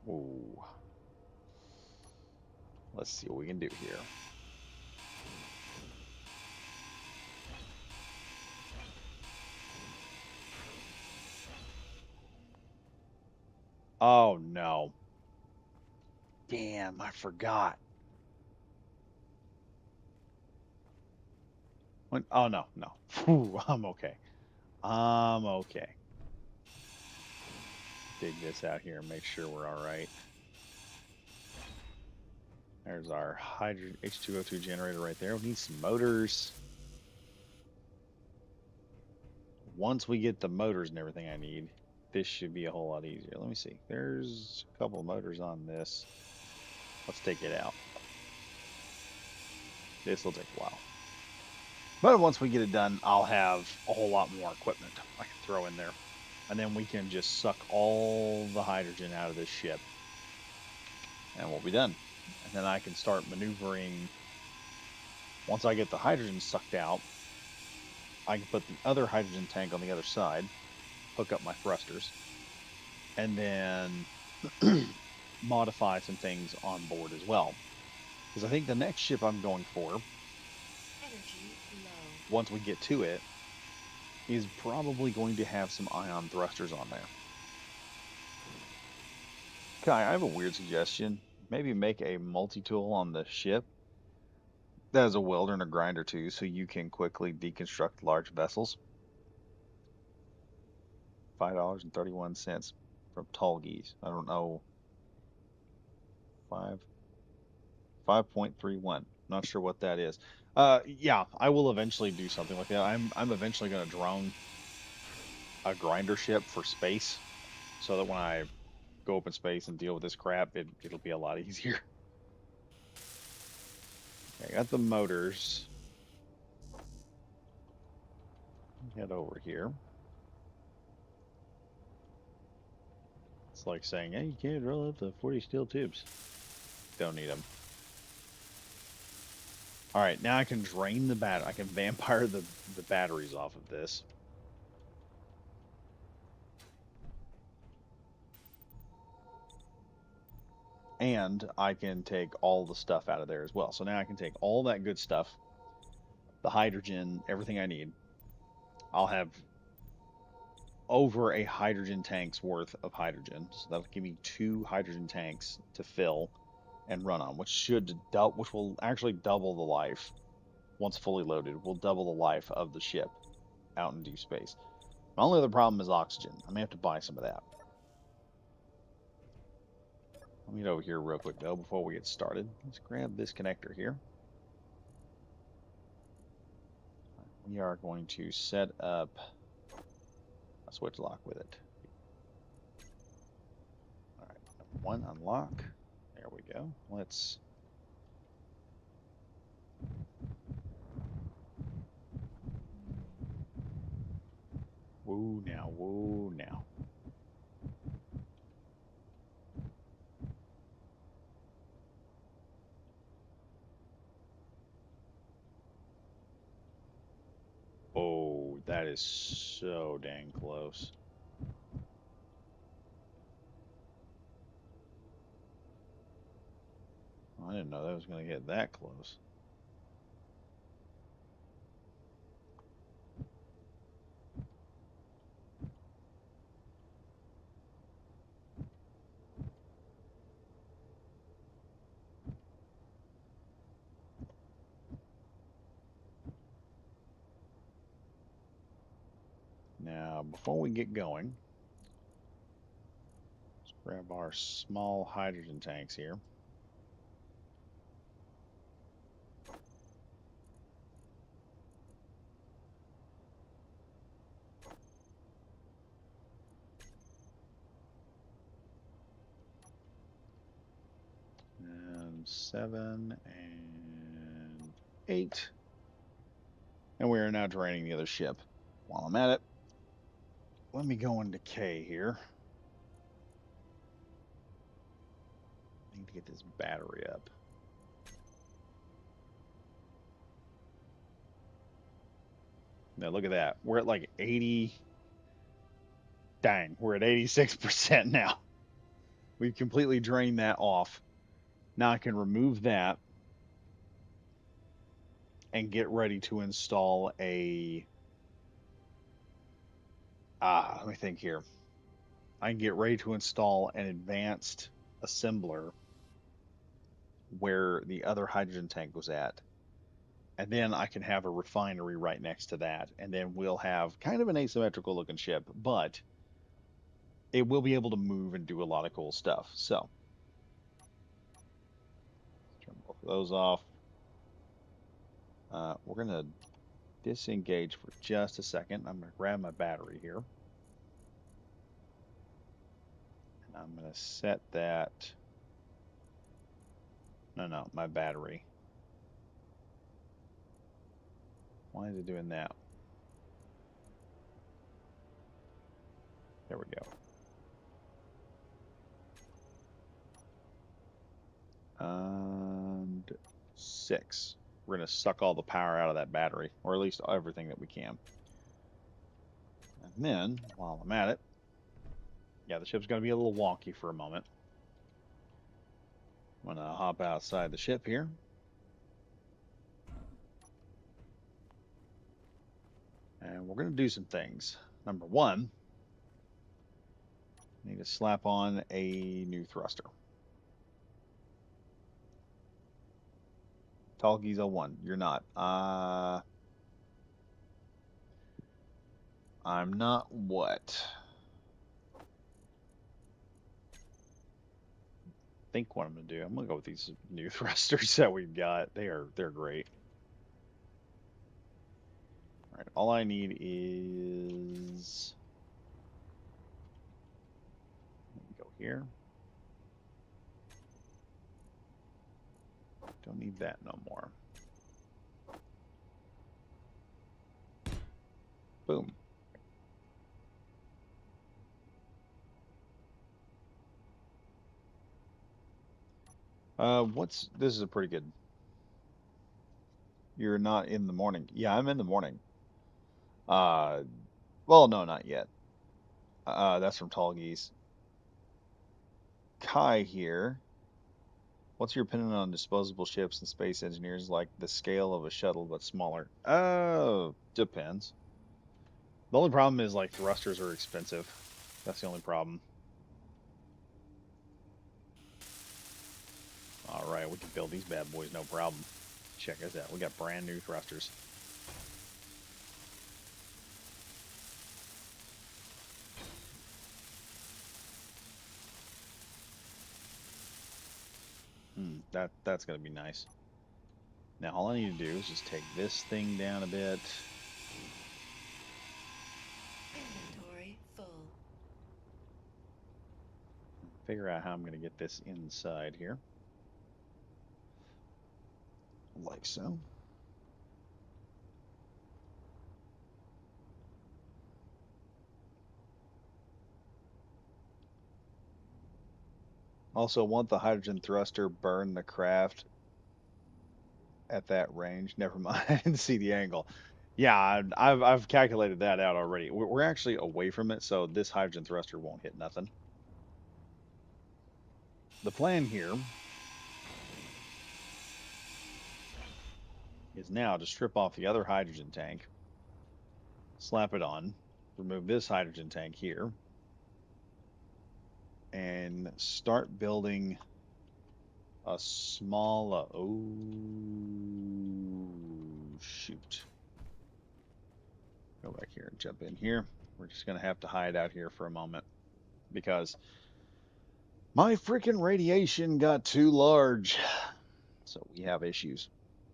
ooh, let's see what we can do here. Oh no. Damn, I forgot. Oh no, no. Whew, I'm okay. I'm okay. Dig this out here and make sure we're all right. There's our hydrogen H2O2 generator right there. We need some motors. Once we get the motors and everything I need, this should be a whole lot easier. Let me see. There's a couple of motors on this. Let's take it out. This will take a while. But once we get it done, I'll have a whole lot more equipment I can throw in there. And then we can just suck all the hydrogen out of this ship. And we'll be done. And then I can start maneuvering. Once I get the hydrogen sucked out, I can put the other hydrogen tank on the other side, hook up my thrusters, and then modify some things on board as well. Because I think the next ship I'm going for, Energy low. once we get to it, is probably going to have some ion thrusters on there. Kai, I have a weird suggestion. Maybe make a multi-tool on the ship that has a welder and a grinder too, so you can quickly deconstruct large vessels. $5.31 from Tallgeese. I don't know. 5.31. Not sure what that is. Yeah, I will eventually do something like that. I'm eventually gonna drone. a grinder ship for space, so that when I go up in space and deal with this crap, it'll be a lot easier. Okay, I got the motors. Head over here. It's like saying, hey, you can't roll up the 40 steel tubes. Don't need them. All right, now I can drain the bat. I can vampire the batteries off of this. And I can take all the stuff out of there as well. So now I can take all that good stuff, the hydrogen, everything I need. I'll have over a hydrogen tank's worth of hydrogen. So that'll give me 2 hydrogen tanks to fill and run on, which will actually double the life once fully loaded. Will double the life of the ship out in deep space. My only other problem is oxygen. I may have to buy some of that. Let me get over here real quick though before we get started. Let's grab this connector here. We are going to set up a switch lock with it. All right, number one, unlock. There we go. Let's. Woo now, woo now. Oh, that is so dang close. I didn't know that was going to get that close. Now, before we get going, let's grab our small hydrogen tanks here. And 7 and 8. And we are now draining the other ship. While I'm at it, let me go into K here. I need to get this battery up. Now look at that. We're at like 80. Dang, we're at 86% now. We've completely drained that off. Now I can remove that and get ready to install a. Let me think here. I can get ready to install an advanced assembler where the other hydrogen tank was at. And then I can have a refinery right next to that. And then we'll have kind of an asymmetrical looking ship, but it will be able to move and do a lot of cool stuff. So, turn both of those off. We're going to disengage for just a second. I'm going to grab my battery here. And I'm going to set that. No, my battery. Why is it doing that? There we go. And 6. We're going to suck all the power out of that battery, or at least everything that we can. And then, while I'm at it, yeah, the ship's going to be a little wonky for a moment. I'm going to hop outside the ship here. And we're going to do some things. Number one, I need to slap on a new thruster. Tall Giza 1, you're not. I'm not what? Think what I'm gonna do. I'm gonna go with these new thrusters that we've got. They're great. All right, all I need is here. Don't need that no more. Boom. What's this is a pretty good. You're not in the morning. Yeah, I'm in the morning. Uh, well, no, not yet. That's from Tall Geese. Kai here. What's your opinion on disposable ships and space engineers like the scale of a shuttle but smaller? Depends. The only problem is like thrusters are expensive. That's the only problem. All right, we can build these bad boys, no problem. Check us out. We got brand new thrusters. That's gonna be nice. Now all I need to do is just take this thing down a bit, Inventory full. figure out how I'm gonna get this inside here, like so. Also, want the hydrogen thruster burn the craft at that range? Never mind. See the angle. Yeah, I've calculated that out already. We're actually away from it, so this hydrogen thruster won't hit nothing. The plan here is now to strip off the other hydrogen tank, slap it on, remove this hydrogen tank here, and start building a small. Oh, shoot. Go back here and jump in here. We're just going to have to hide out here for a moment because my freaking radiation got too large. So we have issues.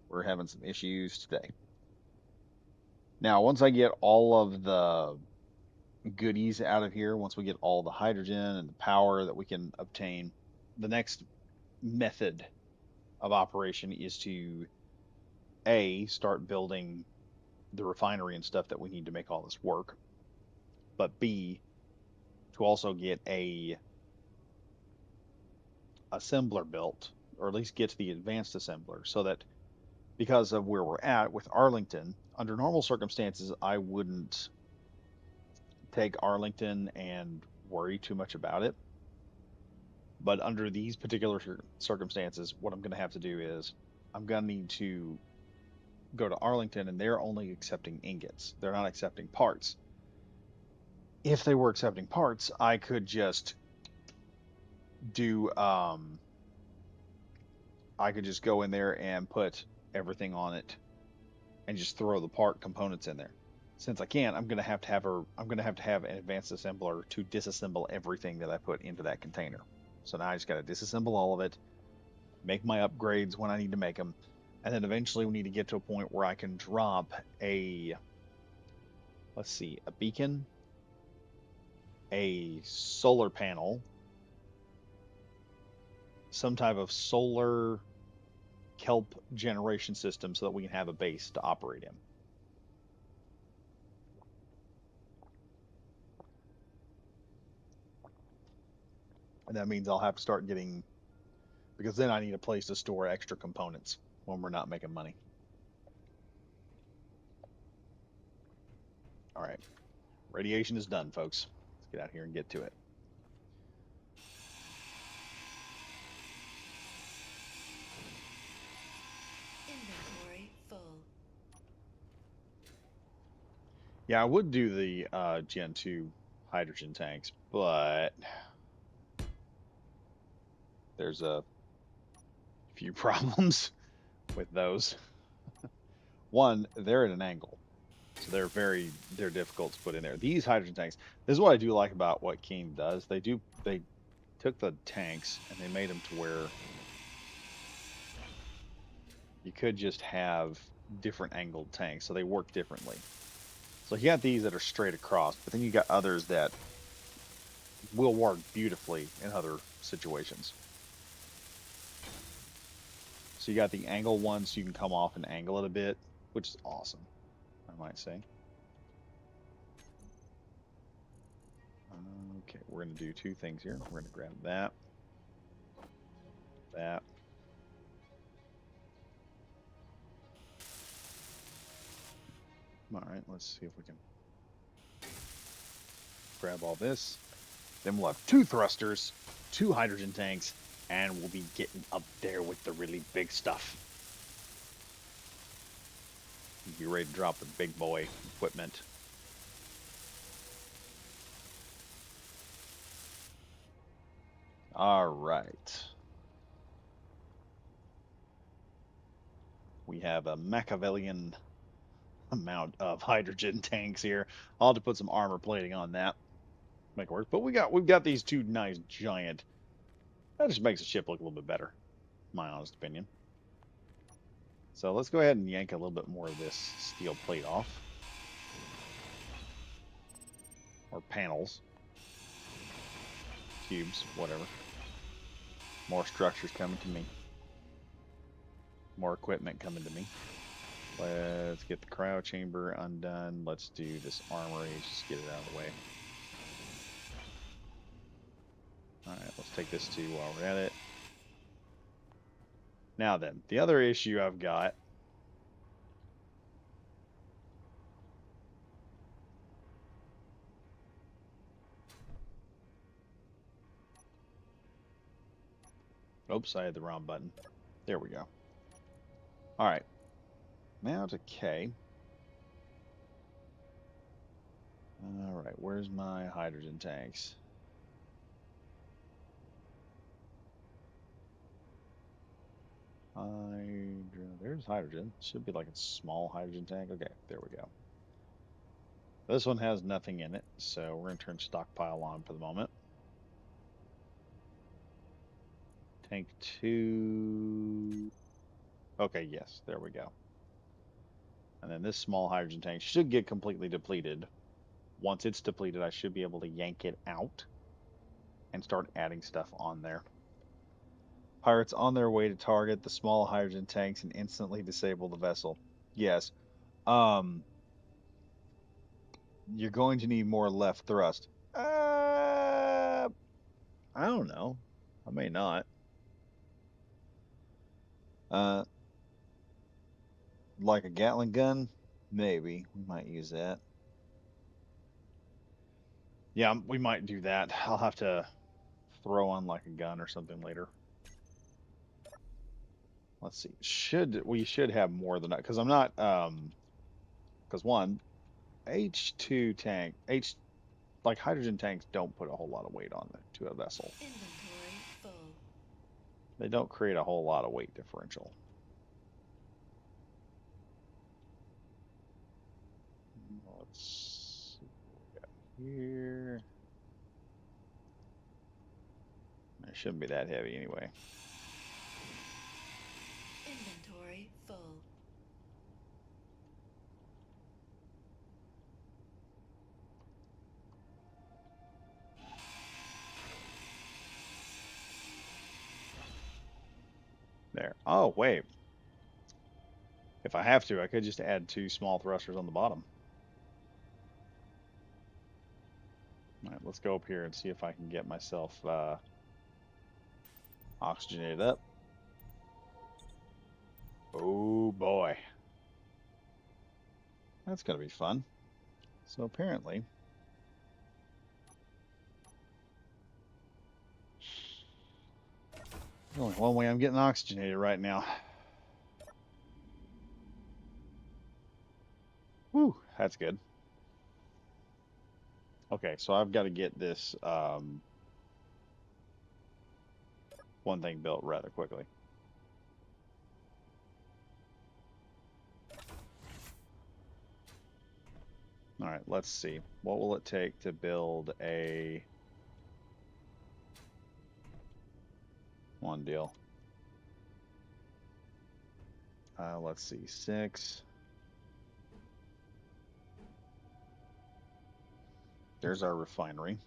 We're having some issues today. Now, once I get all of the goodies out of here, once we get all the hydrogen and the power that we can obtain, the next method of operation is to A, start building the refinery and stuff that we need to make all this work, but B, to also get a assembler built, or at least get to the advanced assembler, so that because of where we're at with Arlington, under normal circumstances, I wouldn't take Arlington and worry too much about it. But under these particular circumstances, what I'm going to have to do is I'm going to need to go to Arlington, and they're only accepting ingots. They're not accepting parts. If they were accepting parts, I could just do I could just go in there and put everything on it and just throw the part components in there. Since I can't, I'm gonna have to have an advanced assembler to disassemble everything that I put into that container. So now I just gotta disassemble all of it, make my upgrades when I need to make them, and then eventually we need to get to a point where I can drop a, let's see, a beacon, a solar panel, some type of solar kelp generation system so that we can have a base to operate in. And that means I'll have to start getting, because then I need a place to store extra components when we're not making money. All right. Radiation is done, folks. Let's get out here and get to it. Inventory full. Yeah, I would do the Gen 2 hydrogen tanks, but there's a few problems with those. One, they're at an angle. So they're difficult to put in there. These hydrogen tanks, this is what I do like about what King does. They took the tanks and they made them to where you could just have different angled tanks, so they work differently. So you got these that are straight across, but then you got others that will work beautifully in other situations. So you got the angle one, so you can come off and angle it a bit, which is awesome, I might say. Okay, we're going to do two things here. We're going to grab that, that. All right, let's see if we can grab all this. Then we'll have two thrusters, two hydrogen tanks, and we'll be getting up there with the really big stuff. Be ready to drop the big boy equipment. All right. We have a Machiavellian amount of hydrogen tanks here. I'll have to put some armor plating on that. Make it work. But we've got these two nice giant. That just makes the ship look a little bit better, my honest opinion. So let's go ahead and yank a little bit more of this steel plate off. Or panels. Cubes, whatever. More structures coming to me. More equipment coming to me. Let's get the cryo chamber undone. Let's do this armory. Just get it out of the way. Alright, let's take this too while we're at it. Now then, the other issue I've got. Oops, I had the wrong button. There we go. Alright. Now to K. Alright, where's my hydrogen tanks? There's hydrogen. Should be like a small hydrogen tank. Okay, there we go. This one has nothing in it, so we're going to turn stockpile on for the moment. Tank 2. Okay, yes, there we go. And then this small hydrogen tank should get completely depleted. Once it's depleted, I should be able to yank it out and start adding stuff on there. Pirates on their way to target the small hydrogen tanks and instantly disable the vessel. Yes. Um, you're going to need more left thrust. I don't know. I may not. Uh, like a Gatling gun, maybe we might use that. Yeah, we might do that. I'll have to throw on like a gun or something later. Let's see. We should have more than that because I'm not because one H2 tank H like hydrogen tanks don't put a whole lot of weight on it to a vessel. Inventory full. They don't create a whole lot of weight differential. Let's see what we got here. It shouldn't be that heavy anyway. Inventory full. There. Oh, wait. If I have to, I could just add two small thrusters on the bottom. All right, let's go up here and see if I can get myself oxygenated up. Oh boy. That's going to be fun. So apparently, there's only one way I'm getting oxygenated right now. Whew, that's good. Okay, so I've got to get this one thing built rather quickly. All right, let's see. What will it take to build a one deal? Let's see, 6. There's our refinery.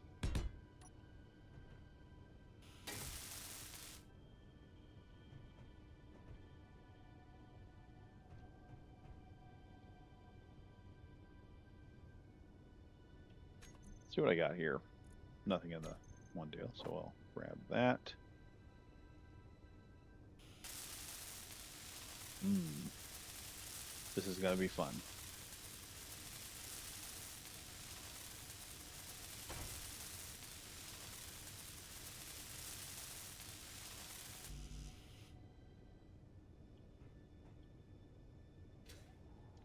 See what I got here. Nothing in the one deal, so I'll grab that. This is going to be fun.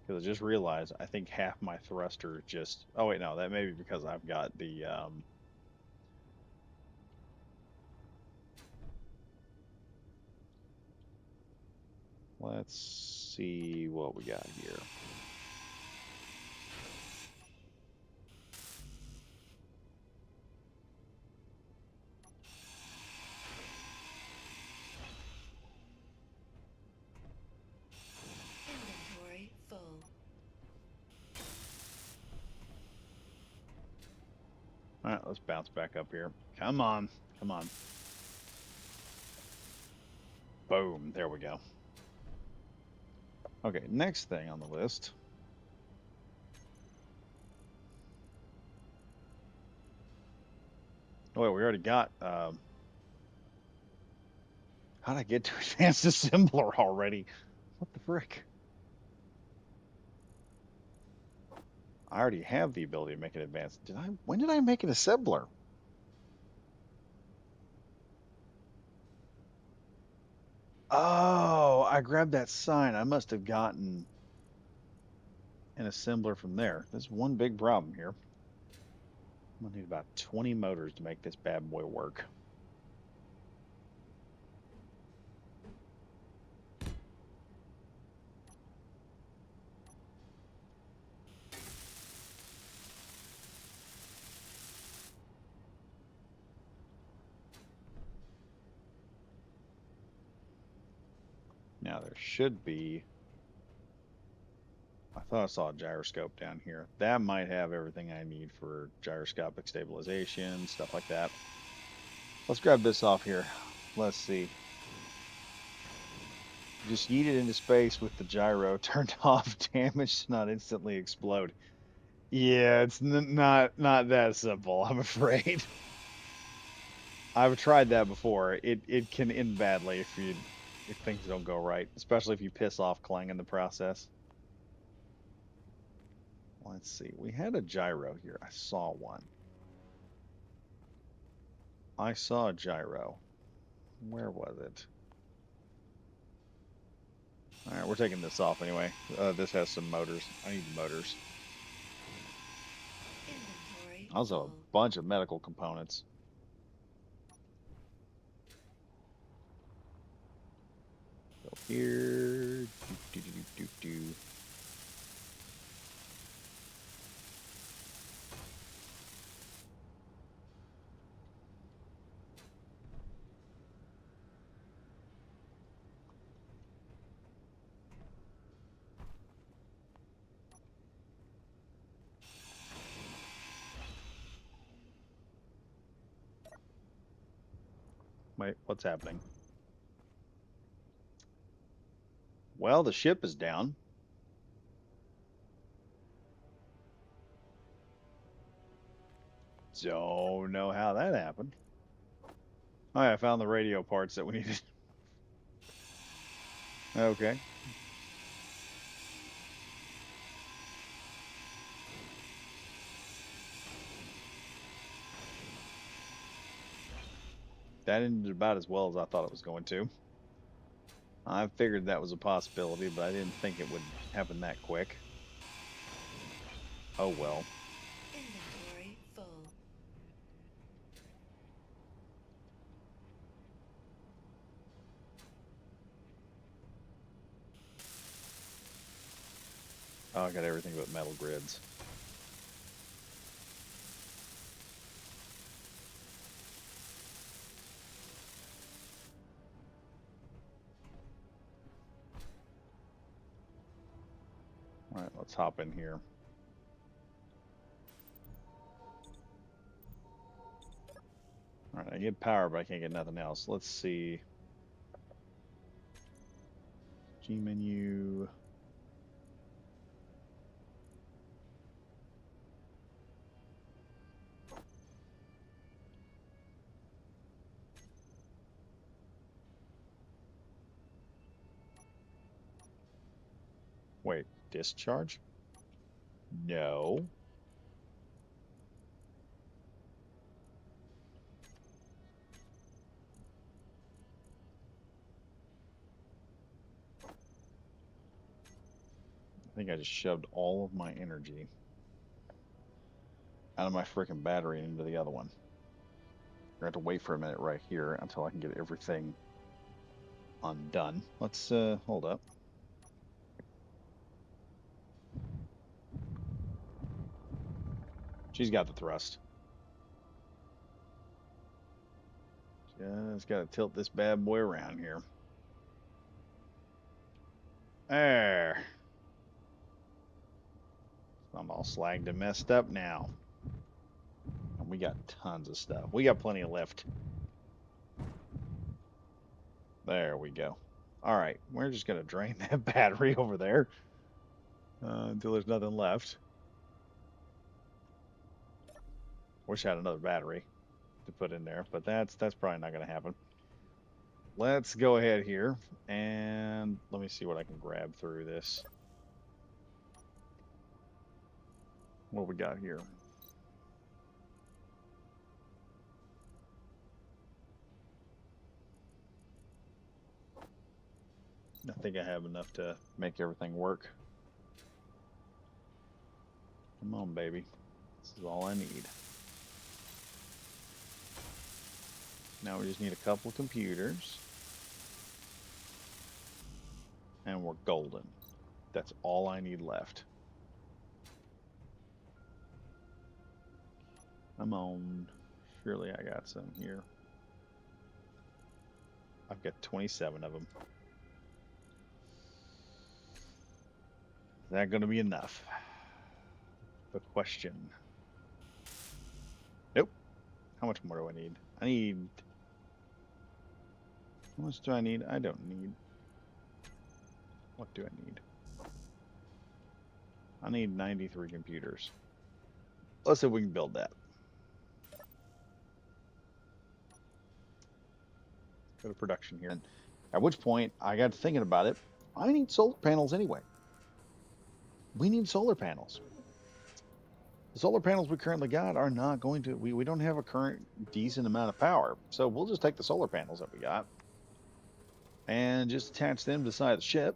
Because I just realized I think half my thruster just. Oh wait, no, that may be because I've got the. Let's see what we got here. Inventory full. All right, let's bounce back up here. Come on, come on. Boom, there we go. Okay, next thing on the list. Oh, wait, we already got. How'd I get to advanced assembler already? What the frick? I already have the ability to make an advanced. Did I? When did I make an assembler? Oh, I grabbed that sign. I must have gotten an assembler from there. There's one big problem here. I'm gonna need about 20 motors to make this bad boy work. Now there should be. I thought I saw a gyroscope down here. That might have everything I need for gyroscopic stabilization, stuff like that. Let's grab this off here. Let's see. Just yeet it into space with the gyro turned off. Damage to not instantly explode. Yeah, it's not that simple, I'm afraid. I've tried that before. It can end badly if things don't go right, especially if you piss off Clang in the process. Let's see. We had a gyro here. I saw one. I saw a gyro. Where was it? All right, we're taking this off anyway. This has some motors. I need the motors. Inventory Also, a full. bunch of medical components. Go here. Do, do, do, do, do, do. Wait, what's happening? Well, the ship is down. Don't know how that happened. Oh, yeah, I found the radio parts that we needed. Okay. That ended about as well as I thought it was going to. I figured that was a possibility, but I didn't think it would happen that quick. Oh well. Inventory full. Oh, I got everything but metal grids. All right, let's hop in here. All right, I get power, but I can't get nothing else. Let's see. G menu. Wait, discharge? No. I think I just shoved all of my energy out of my freaking battery into the other one. We're going to have to wait for a minute right here until I can get everything undone. Let's hold up. She's got the thrust. Just got to tilt this bad boy around here. There. I'm all slagged and messed up now. And we got tons of stuff. We got plenty of lift. There we go. All right, we're just going to drain that battery over there until there's nothing left. Wish I had another battery to put in there, but that's probably not going to happen. Let's go ahead here and let me see what I can grab through this. What we got here? I think I have enough to make everything work. Come on, baby. This is all I need. Now we just need a couple of computers. And we're golden. That's all I need left. I'm on. Surely I got some here. I've got 27 of them. Is that going to be enough? The question. Nope. How much more do I need? I need. How much do I need? I don't need. What do I need? I need 93 computers. Let's see if we can build that. Go to production here. And at which point, I got thinking about it. I need solar panels anyway. We need solar panels. The solar panels we currently got are not going to, we don't have a current decent amount of power. So we'll just take the solar panels that we got and just attach them to the side of the ship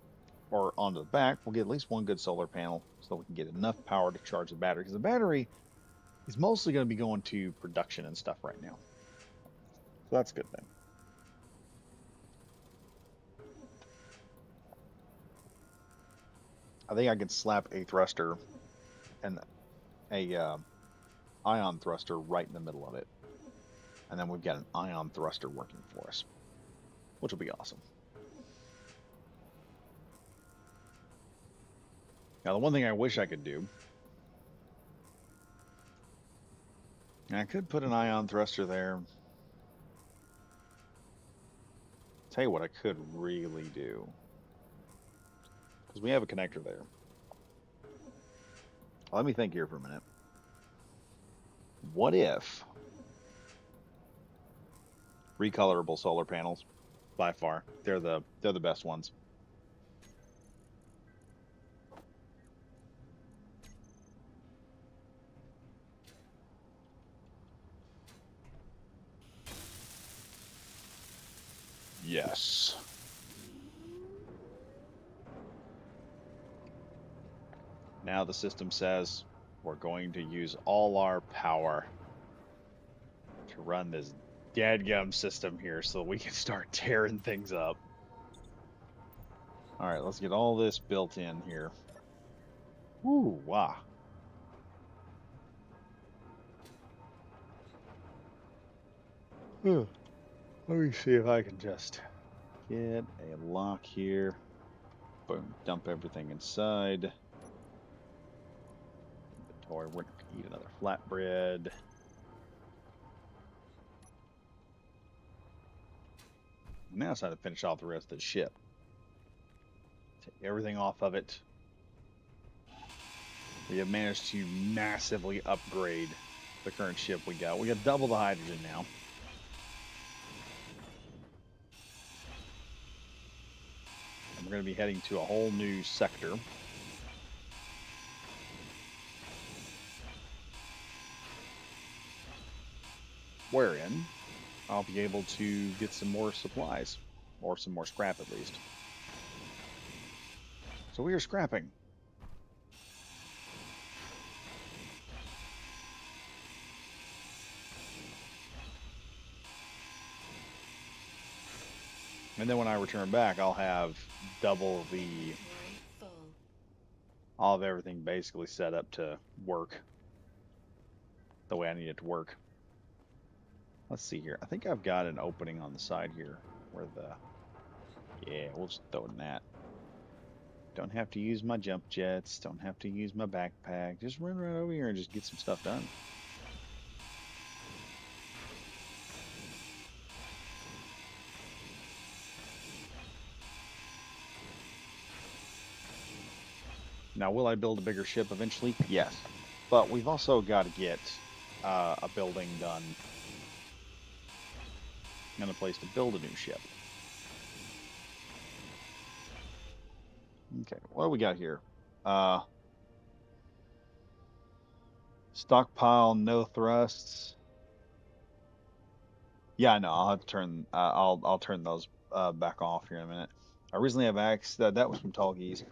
or onto the back. We'll get at least one good solar panel so we can get enough power to charge the battery. Because the battery is mostly going to be going to production and stuff right now. So that's a good thing. I think I can slap a thruster and a ion thruster right in the middle of it. And then we've got an ion thruster working for us, which will be awesome. Now, the one thing I wish I could do, I could put an ion thruster there. Tell you what I could really do, because we have a connector there. Let me think here for a minute. What if recolorable solar panels, by far, they're the best ones. Yes. Now the system says we're going to use all our power to run this dadgum system here so we can start tearing things up. All right, let's get all this built in here. Ooh, wow. Let me see if I can just get a lock here. Boom, dump everything inside. Inventory, we're not going to eat another flatbread. Now it's time to finish off the rest of the ship. Take everything off of it. We have managed to massively upgrade the current ship we got. We got double the hydrogen now. And we're going to be heading to a whole new sector. wherein I'll be able to get some more supplies, or some more scrap at least. So we are scrapping. And then when I return back, I'll have double the, Inventory full. I'll have everything basically set up to work the way I need it to work. Let's see here. I think I've got an opening on the side here where the, yeah, we'll just throw it in that. Don't have to use my jump jets. Don't have to use my backpack. Just run right over here and just get some stuff done. Now, will I build a bigger ship eventually? Yes. But we've also got to get a building done and a place to build a new ship. Okay, what do we got here? Uh, Stockpile, no thrusts. Yeah, I know. I'll have to turn. I'll turn those back off here in a minute. I recently have access. That was from Tallgeese.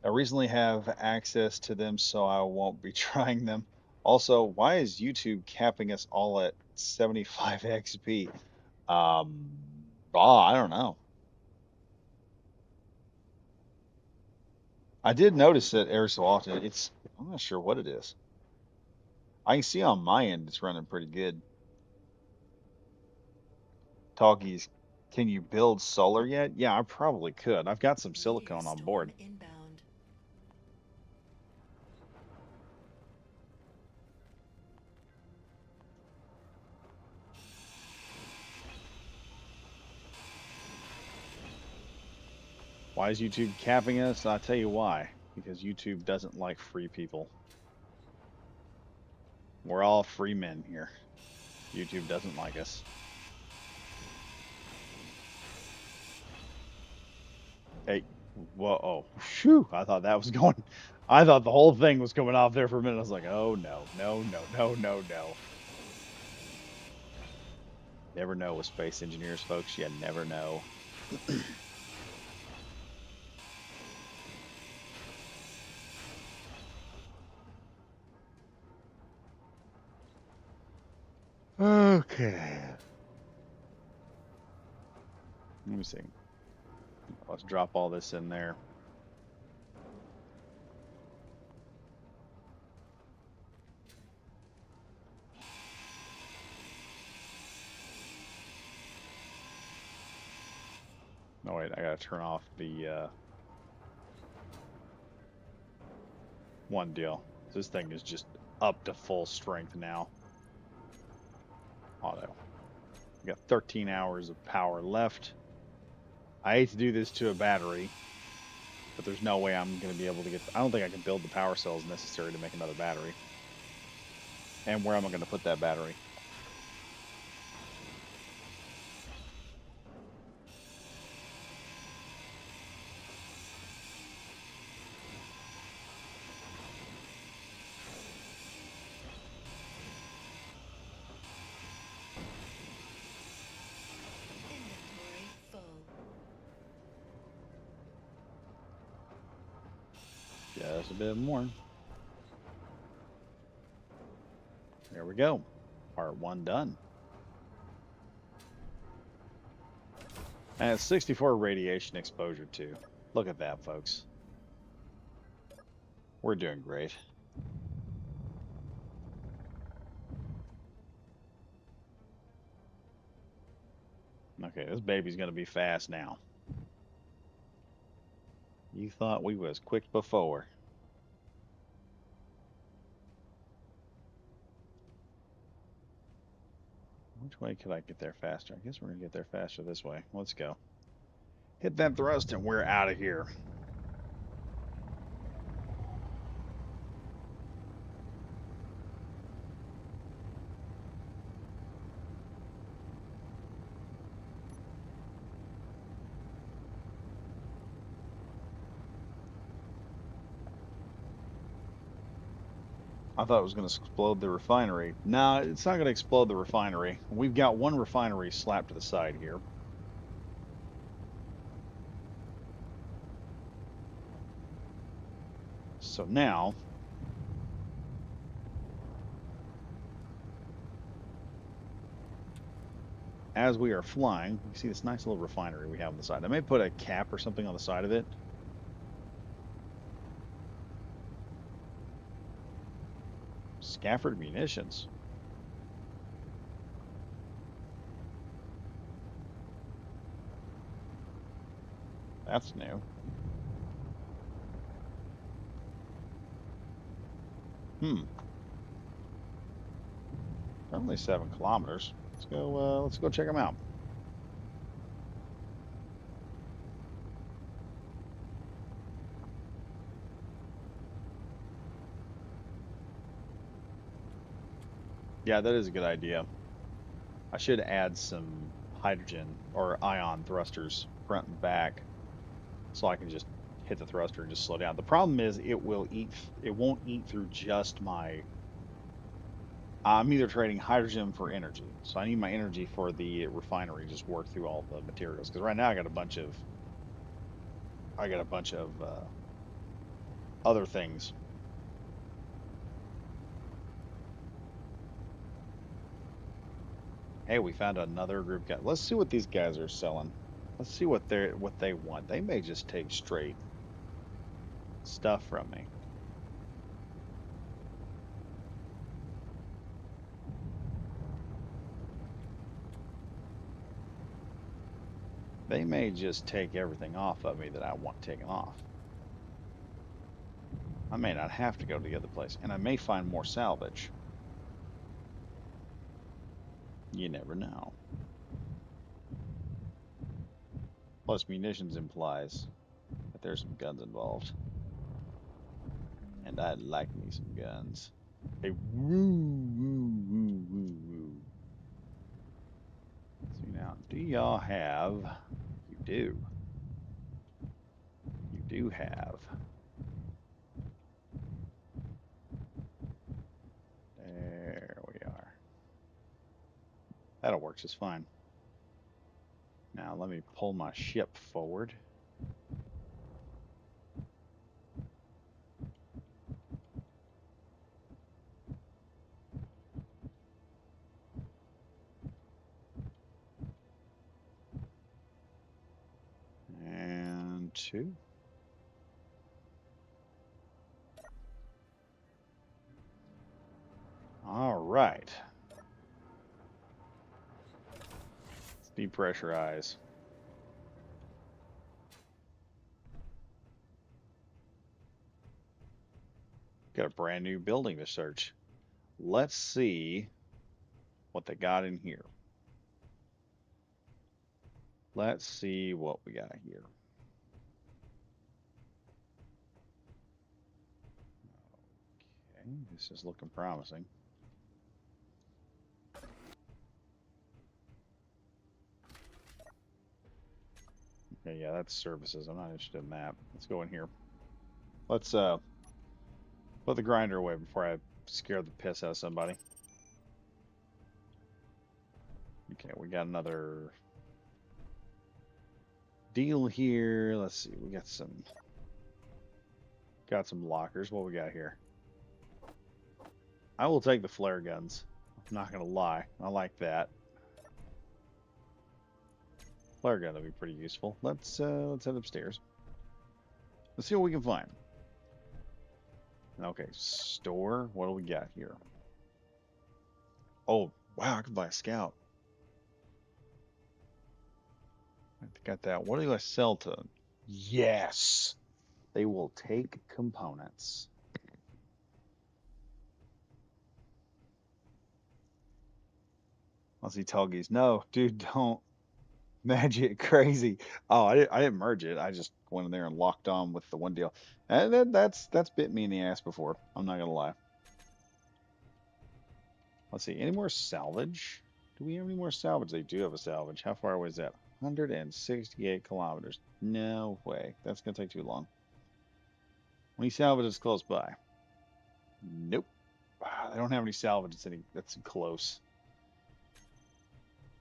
I recently have access to them, so I won't be trying them. Also, why is YouTube capping us all at 75 XP? Um, I don't know. I did notice it every so often. I'm not sure what it is. I can see on my end it's running pretty good. Talkies, can you build solar yet? Yeah, I probably could. I've got some Meteor silicone on board. storm inbound. Why is YouTube capping us? I'll tell you why. Because YouTube doesn't like free people. We're all free men here. YouTube doesn't like us. Hey, whoa, oh, phew, I thought that was going, I thought the whole thing was coming off there for a minute. I was like, oh no, no, no, no, no, no. Never know with space engineers, folks. You never know. Okay. Let me see. Let's drop all this in there. No, wait, I gotta turn off the one deal. This thing is just up to full strength now. Auto. We got 13 hours of power left. I hate to do this to a battery, but there's no way I'm going to be able to get. I don't think I can build the power cells necessary to make another battery. And where am I going to put that battery? Inventory full. Just a bit more. There we go. Part one done. And it's 64 radiation exposure too. Look at that, folks. We're doing great. Okay, this baby's going to be fast now. You thought we was quick before. Which way could I get there faster? I guess we're going to get there faster this way. Let's go. Hit that thrust and we're out of here. I thought it was going to explode the refinery. No, it's not going to explode the refinery. We've got one refinery slapped to the side here. So now, as we are flying, you see this nice little refinery we have on the side. I may put a cap or something on the side of it. Scafford Munitions. That's new. Hmm. Only 7 kilometers. Let's go. Let's go check them out. Yeah, that is a good idea. I should add some hydrogen or ion thrusters front and back so I can just hit the thruster and just slow down. The problem is it won't eat through just my I'm either trading hydrogen for energy. So I need my energy for the refinery to just work through all the materials because right now I got a bunch of other things. Hey, we found another group guy. Let's see what these guys are selling. Let's see what they want. They may just take straight stuff from me. They may just take everything off of me that I want taken off. I may not have to go to the other place, and I may find more salvage. You never know. Plus, munitions implies that there's some guns involved, and I like me some guns. Hey, woo, woo, woo, woo, woo. See now, do y'all have? You do. You do have. There we are. That'll work just fine. Now let me pull my ship forward. And two. All right. Let's depressurize. Got a brand new building to search. Let's see what they got in here. Let's see what we got here. Okay, this is looking promising. Okay, yeah, that's services. I'm not interested in that. Let's go in here. Let's put the grinder away before I scare the piss out of somebody. Okay, we got another deal here. Let's see. We got some lockers. What we got here? I will take the flare guns. I'm not gonna lie. I like that. Flare gun would be pretty useful. Let's head upstairs. Let's see what we can find. Okay, store. What do we got here? Oh, wow, I can buy a scout. I got that. What do I sell to them? Yes. They will take components. I'll see Tuggies. No, dude, don't. Magic crazy. Oh, I didn't merge it. I just went in there and locked on with the one deal. And that's bit me in the ass before. I'm not gonna lie. Let's see. Any more salvage? Do we have any more salvage? They do have a salvage. How far away is that? 168 kilometers. No way. That's gonna take too long. We salvage is close by. Nope. They don't have any salvage that's close.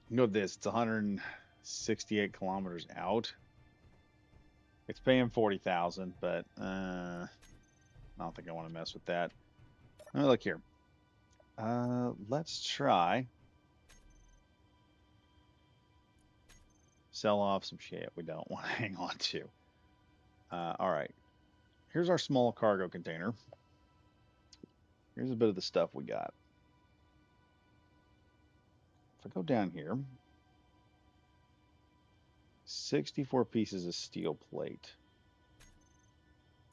You know this, it's 168 kilometers out. It's paying 40,000, but I don't think I want to mess with that. Let me look here. Let's try sell off some shit we don't want to hang on to. All right. Here's our small cargo container. Here's a bit of the stuff we got. If I go down here, 64 pieces of steel plate.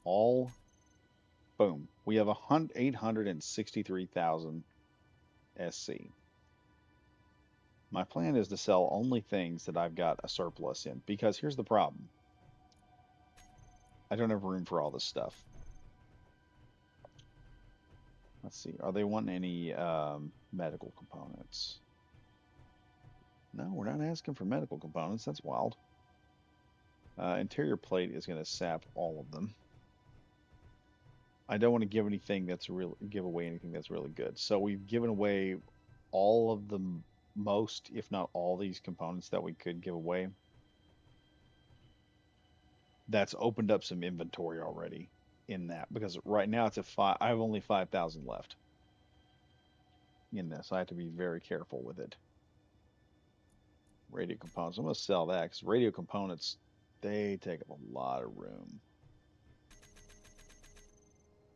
All boom. We have 863,000 SC. My plan is to sell only things that I've got a surplus in because here's the problem. I don't have room for all this stuff. Let's see. Are they wanting any medical components? No, we're not asking for medical components. That's wild. Interior plate is going to sap all of them. I don't want to give away anything that's really good. So we've given away all of the most, if not all, these components that we could give away. That's opened up some inventory already in that because right now it's at five. I have only 5,000 left in this. I have to be very careful with it. Radio components. I'm going to sell that because radio components they take up a lot of room.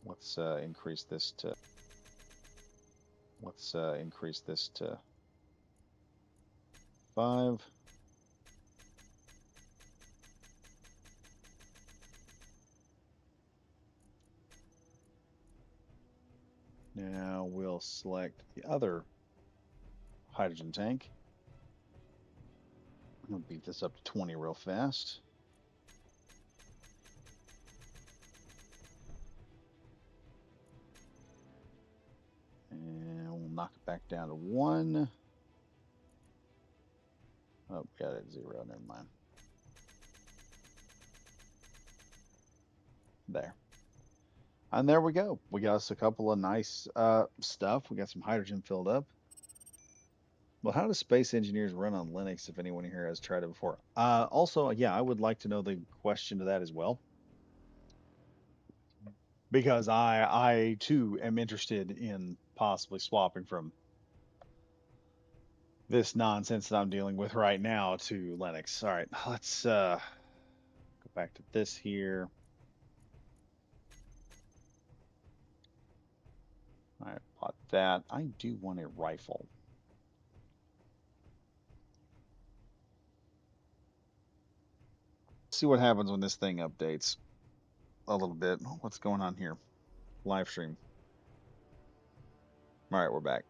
Let's increase this to. Let's increase this to 5. Now we'll select the other hydrogen tank. I'm going to beat this up to 20 real fast. And we'll knock it back down to 1. Oh, we got it at 0. Never mind. There. And there we go. We got us a couple of nice stuff. We got some hydrogen filled up. Well, how do space engineers run on Linux if anyone here has tried it before? Also, yeah, I would like to know the question to that as well. Because I too am interested in possibly swapping from this nonsense that I'm dealing with right now to Linux. All right, let's go back to this here. All right, bought that. I do want a rifle. See what happens when this thing updates a little bit. What's going on here? Live stream. All right, we're back.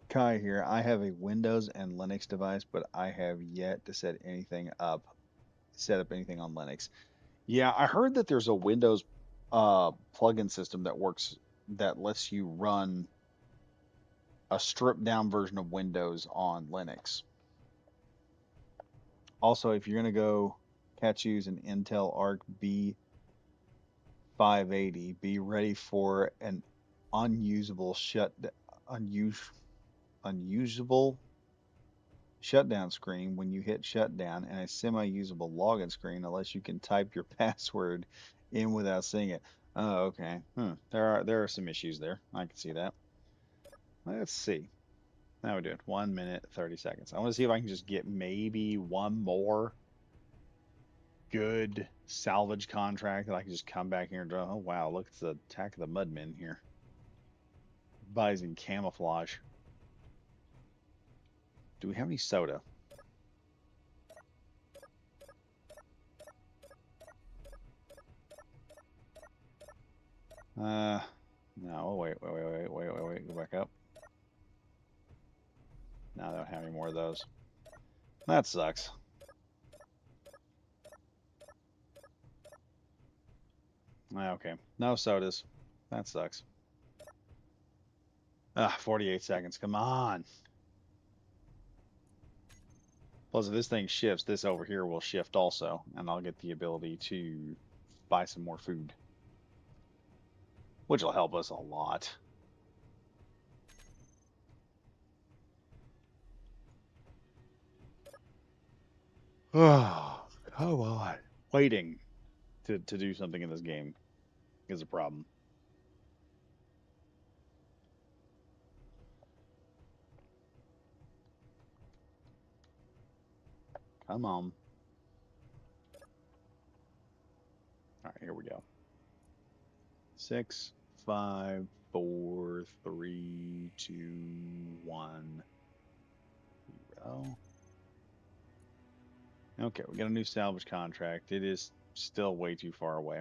Kai here. I have a Windows and Linux device, but I have yet to set up anything on Linux. Yeah, I heard that there's a Windows plugin system that works that lets you run a stripped down version of Windows on Linux. Also, if you're gonna go use an Intel Arc B580, be ready for an unusable unusable shutdown screen when you hit shutdown and a semi-usable login screen unless you can type your password in without seeing it. Oh, okay. There are some issues there. I can see that. Let's see. Now we're doing 1 minute 30 seconds. I want to see if I can just get maybe one more good salvage contract that I can just come back here and draw. Oh wow, look, it's the attack of the Mudmen here. Everybody's in camouflage. Do we have any soda? No. Wait. Go back up. No, they don't have any more of those. That sucks. Okay. No sodas. That sucks. 48 seconds. Come on. Plus, if this thing shifts, this over here will shift also, and I'll get the ability to buy some more food, which will help us a lot. Oh, come on. Waiting to do something in this game is a problem. Come on. All right, here we go. 6, 5, 4, 3, 2, 1, 0. Okay, we got a new salvage contract. It is still way too far away.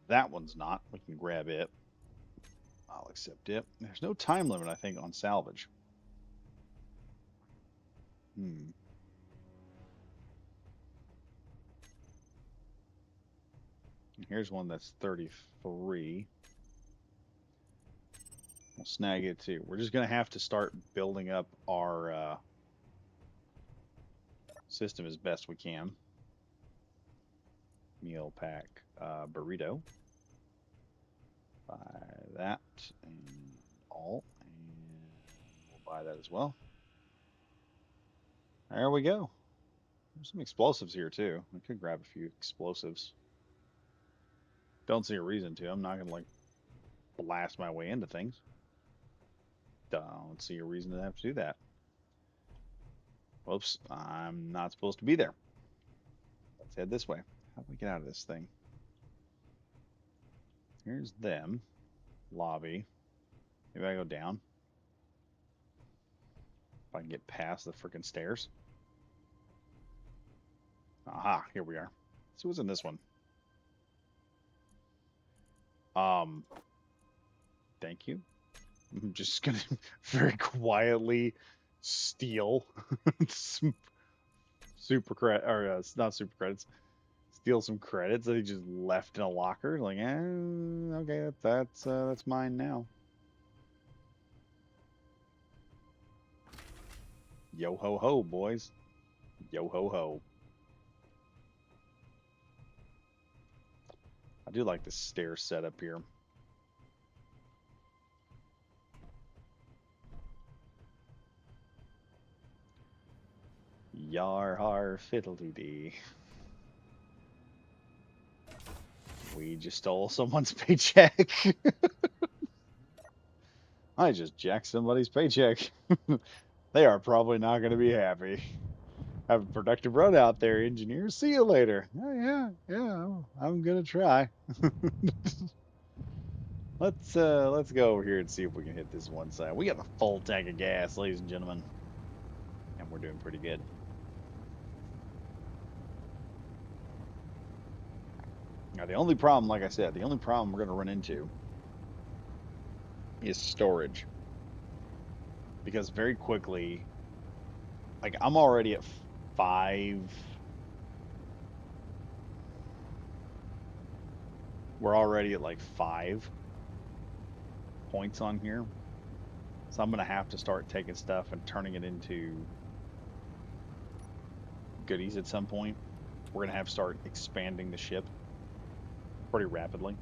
That one's not. We can grab it. I'll accept it. There's no time limit, I think, on salvage. Hmm. Here's one that's 33. We'll snag it too. We're just going to have to start building up our system as best we can. Meal pack burrito. Buy that and all. And we'll buy that as well. There we go. There's some explosives here too. I could grab a few explosives. Don't see a reason to. I'm not going to like blast my way into things. Don't see a reason to have to do that. Whoops, I'm not supposed to be there. Let's head this way. How do we get out of this thing? Here's them. Lobby. Maybe I go down. If I can get past the freaking stairs. Aha, here we are. So what's in this one? Um, Thank you. I'm just gonna very quietly steal some super credit, or not super credits. Steal some credits that he just left in a locker. Like, okay, that's mine now. Yo ho ho, boys. Yo ho ho. I do like the stair setup here. Yar har fiddle-dee-dee. We just stole someone's paycheck. I just jacked somebody's paycheck. They are probably not going to be happy. Have a productive run out there, engineers. See you later. Oh, yeah, I'm gonna try. Let's go over here and see if we can hit this one side. We got a full tank of gas, ladies and gentlemen, and we're doing pretty good. Now, the only problem, like I said, the only problem we're gonna run into is storage, because very quickly, like I'm already at 5. We're already at like 5 points on here. So I'm going to have to start taking stuff and turning it into goodies at some point. We're going to have to start expanding the ship pretty rapidly.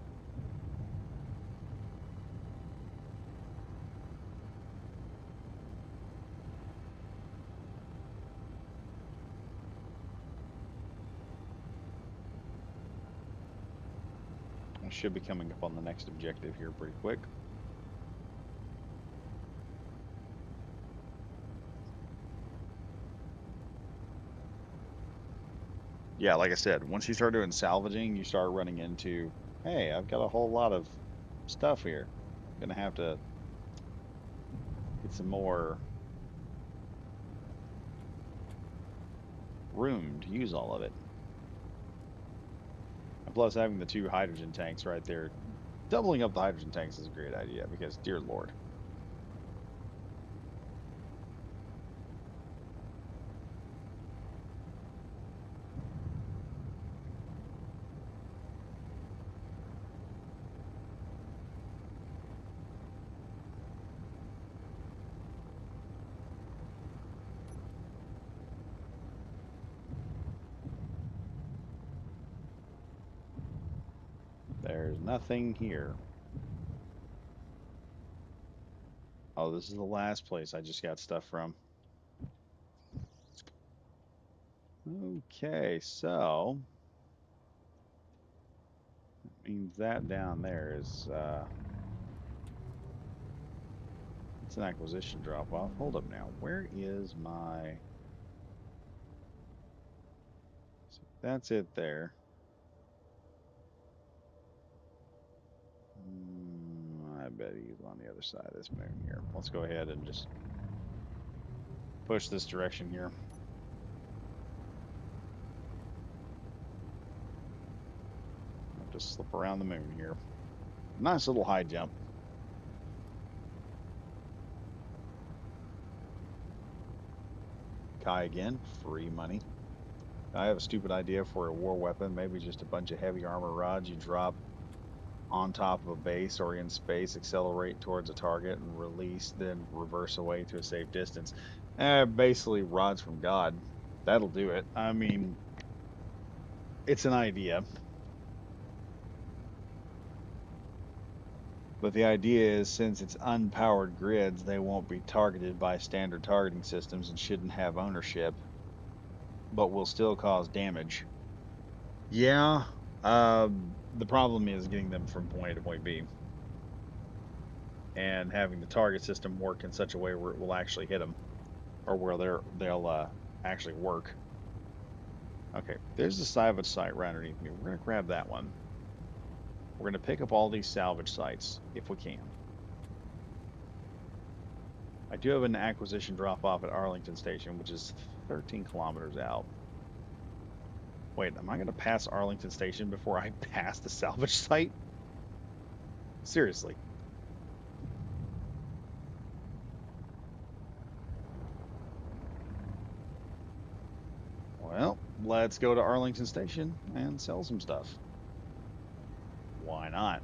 I should be coming up on the next objective here pretty quick. Yeah, like I said, once you start doing salvaging, you start running into, hey, I've got a whole lot of stuff here. I'm going to have to get some more room to use all of it. And plus, having the 2 hydrogen tanks right there, doubling up the hydrogen tanks is a great idea because, dear Lord. There's nothing here. Oh, this is the last place I just got stuff from. Okay, so that means that down there is it's an acquisition drop off. Hold up now. Where is my so that's it there. I bet he's on the other side of this moon here. Let's go ahead and just push this direction here. I'll just slip around the moon here. Nice little high jump. Kai again, free money. I have a stupid idea for a war weapon. Maybe just a bunch of heavy armor rods you drop on top of a base or in space, accelerate towards a target and release, then reverse away to a safe distance. Basically, rods from God. That'll do it. I mean, it's an idea. But the idea is since it's unpowered grids, they won't be targeted by standard targeting systems and shouldn't have ownership, but will still cause damage. Yeah, the problem is getting them from point A to point B and having the target system work in such a way where it will actually hit them or where they'll actually work. Okay, there's the salvage site right underneath me. We're going to grab that one. We're going to pick up all these salvage sites if we can. I do have an acquisition drop off at Arlington Station, which is 13 kilometers out. Wait, am I going to pass Arlington Station before I pass the salvage site? Seriously. Well, let's go to Arlington Station and sell some stuff. Why not?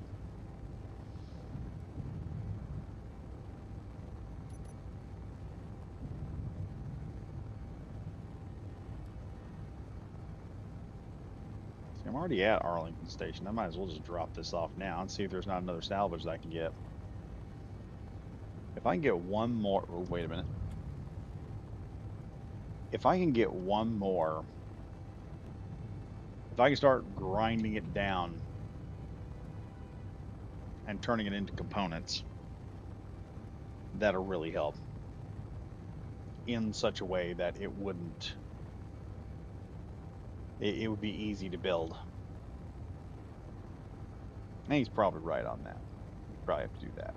See, I'm already at Arlington Station. I might as well just drop this off now and see if there's not another salvage that I can get. If I can get one more, oh, wait a minute. If I can get one more, if I can start grinding it down and turning it into components, that'll really help in such a way that it would be easy to build. And he's probably right on that. You probably have to do that.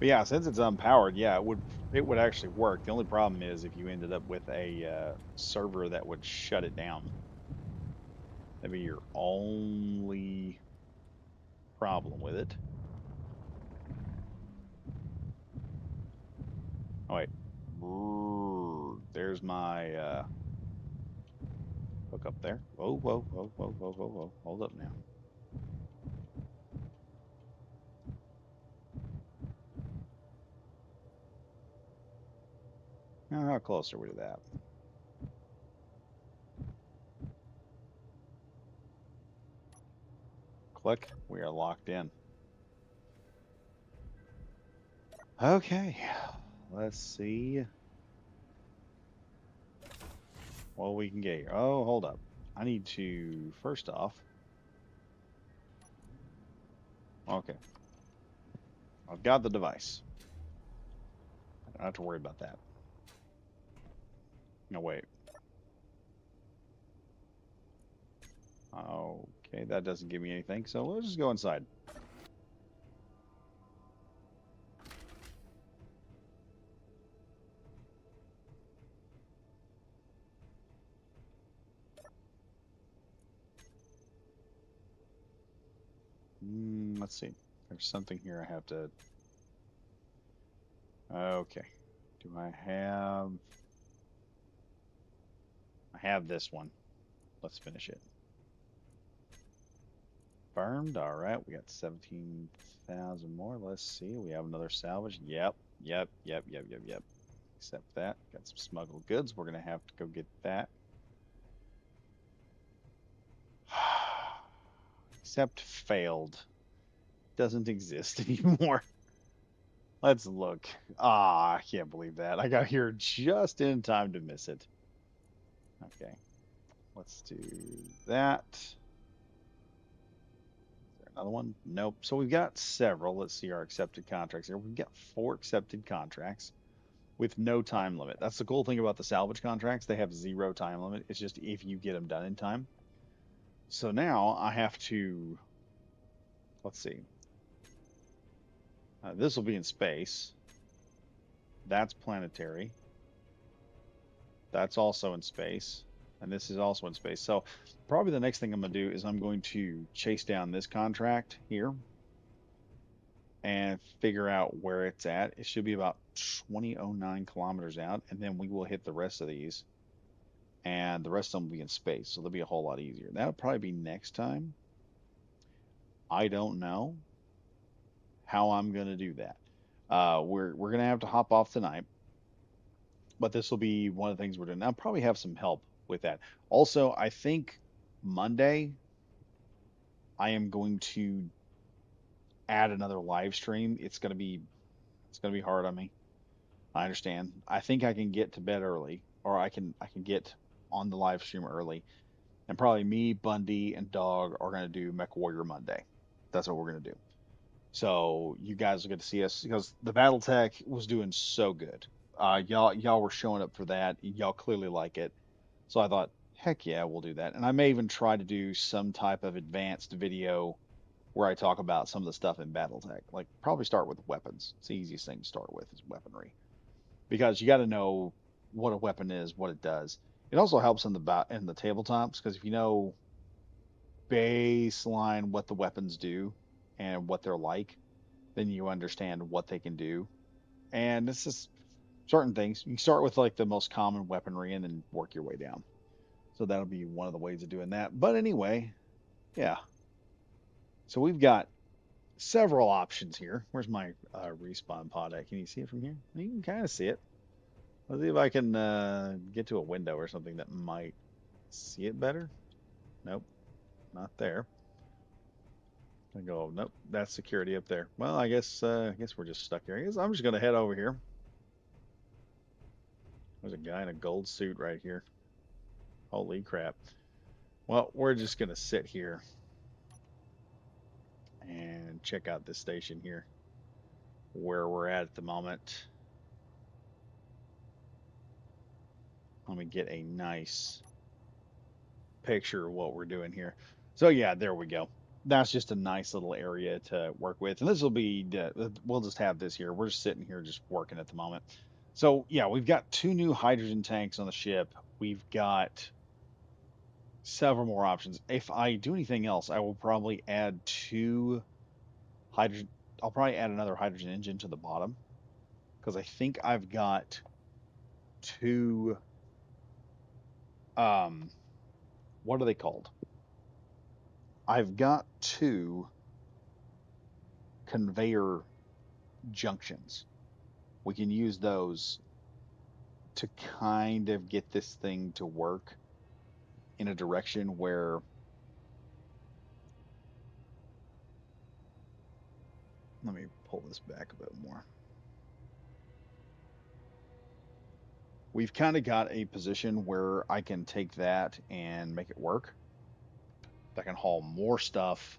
But yeah, since it's unpowered, yeah, it would actually work. The only problem is if you ended up with a server that would shut it down. That'd be your only problem with it. Oh wait, there's my hook up there. Whoa, whoa, whoa, whoa, whoa, whoa, whoa! Hold up now. Now, how close are we to that? Click. We are locked in. Okay, let's see what we can get here. Oh, hold up. I need to, first off, okay, I've got the device. I don't have to worry about that. No, wait. Okay, that doesn't give me anything, so let's just go inside. Let's see. There's something here I have to. Okay. Do I have. I have this one. Let's finish it. confirmed. All right, we got 17,000 more. Let's see. We have another salvage. Yep, yep, yep, yep, yep, yep. Accept that. Got some smuggled goods. We're gonna have to go get that. Accept failed. Doesn't exist anymore. Let's look. Ah, I can't believe that. I got here just in time to miss it. Okay, let's do that. Is there another one? Nope. So we've got several. Let's see our accepted contracts here. We've got 4 accepted contracts with no time limit. That's the cool thing about the salvage contracts. They have 0 time limit. It's just if you get them done in time. So now I have to, let's see. This will be in space. That's planetary. That's also in space. And this is also in space. So probably the next thing I'm going to do is I'm going to chase down this contract here and figure out where it's at. It should be about 2009 kilometers out. And then we will hit the rest of these. And the rest of them will be in space. So they'll be a whole lot easier. That'll probably be next time. I don't know how I'm going to do that. We're going to have to hop off tonight, but this will be one of the things we're doing. I'll probably have some help with that. Also, I think Monday I am going to add another live stream. It's going to be hard on me. I understand. I think I can get to bed early, or I can get on the live stream early, and probably me, Bundy, and Dog are going to do Mech Warrior Monday. That's what we're going to do. So you guys will get to see us because the BattleTech was doing so good. Y'all were showing up for that. Y'all clearly like it. So I thought, heck yeah, we'll do that. And I may even try to do some type of advanced video where I talk about some of the stuff in BattleTech. Like probably start with weapons. It's the easiest thing to start with is weaponry because you got to know what a weapon is, what it does. It also helps in the tabletops because if you know baseline what the weapons do and what they're like, then you understand what they can do. And this is certain things. You can start with like the most common weaponry and then work your way down. So that'll be one of the ways of doing that. But anyway, yeah. So we've got several options here. Where's my respawn pod at? Can you see it from here? You can kind of see it. Let's see if I can get to a window or something that might see it better. Nope, not there. I go, nope, that's security up there. Well, I guess we're just stuck here. I guess I'm just gonna head over here. There's a guy in a gold suit right here. Holy crap. Well, we're just gonna sit here and check out this station here where we're at the moment. Let me get a nice picture of what we're doing here. So yeah, there we go. That's just a nice little area to work with. And this will be, we'll just have this here. We're just sitting here just working at the moment. So yeah, we've got 2 new hydrogen tanks on the ship. We've got several more options. If I do anything else, I will probably add 2 hydrogen. I'll probably add another hydrogen engine to the bottom because I think I've got two, um, what are they called? I've got 2 conveyor junctions. We can use those to kind of get this thing to work in a direction where, let me pull this back a bit more. We've kind of got a position where I can take that and make it work. I can haul more stuff,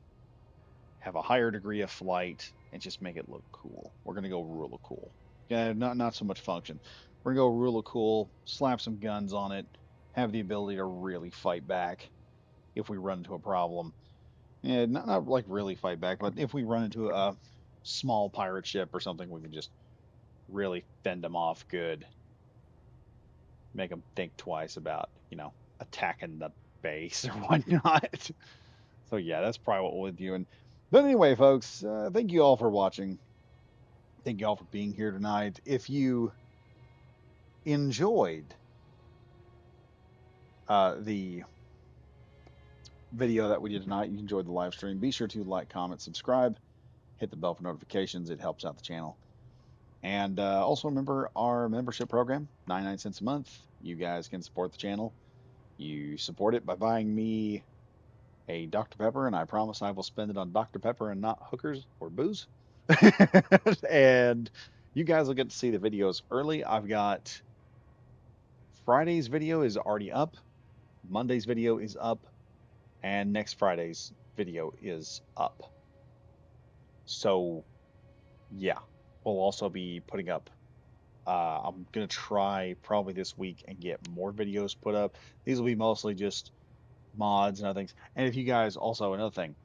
have a higher degree of flight, and just make it look cool. We're gonna go rule of cool. Yeah, not so much function. We're gonna go rule of cool, slap some guns on it, have the ability to really fight back if we run into a problem. Yeah, not like really fight back, but if we run into a small pirate ship or something, we can just really fend them off good, make them think twice about, attacking the base or whatnot. So yeah, that's probably what we'll do. And but anyway, folks, thank you all for watching. Thank you all for being here tonight. If you enjoyed the video that we did tonight, you enjoyed the live stream, be sure to like, comment, subscribe, hit the bell for notifications. It helps out the channel. And also remember our membership program, 99 cents a month. You guys can support the channel. You support it by buying me a Dr. Pepper, and I promise I will spend it on Dr. Pepper and not hookers or booze. And you guys will get to see the videos early. I've got Friday's video is already up, Monday's video is up, and next Friday's video is up. So, yeah, we'll also be putting up. I'm gonna try probably this week and get more videos put up. These will be mostly just mods and other things. And if you guys also another thing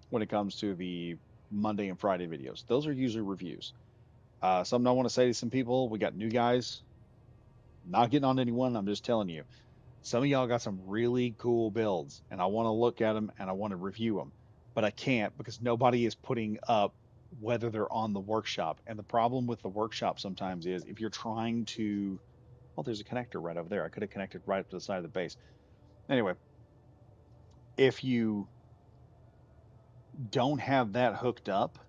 when it comes to the Monday and Friday videos, those are usually reviews. Something I want to say to some people, we got new guys, not getting on anyone. I'm just telling you, some of y'all got some really cool builds, and I want to look at them and I want to review them, but I can't because nobody is putting up whether they're on the workshop. And the problem with the workshop sometimes is if you're trying to, well, there's a connector right over there. I could have connected right up to the side of the base. Anyway, if you don't have that hooked up,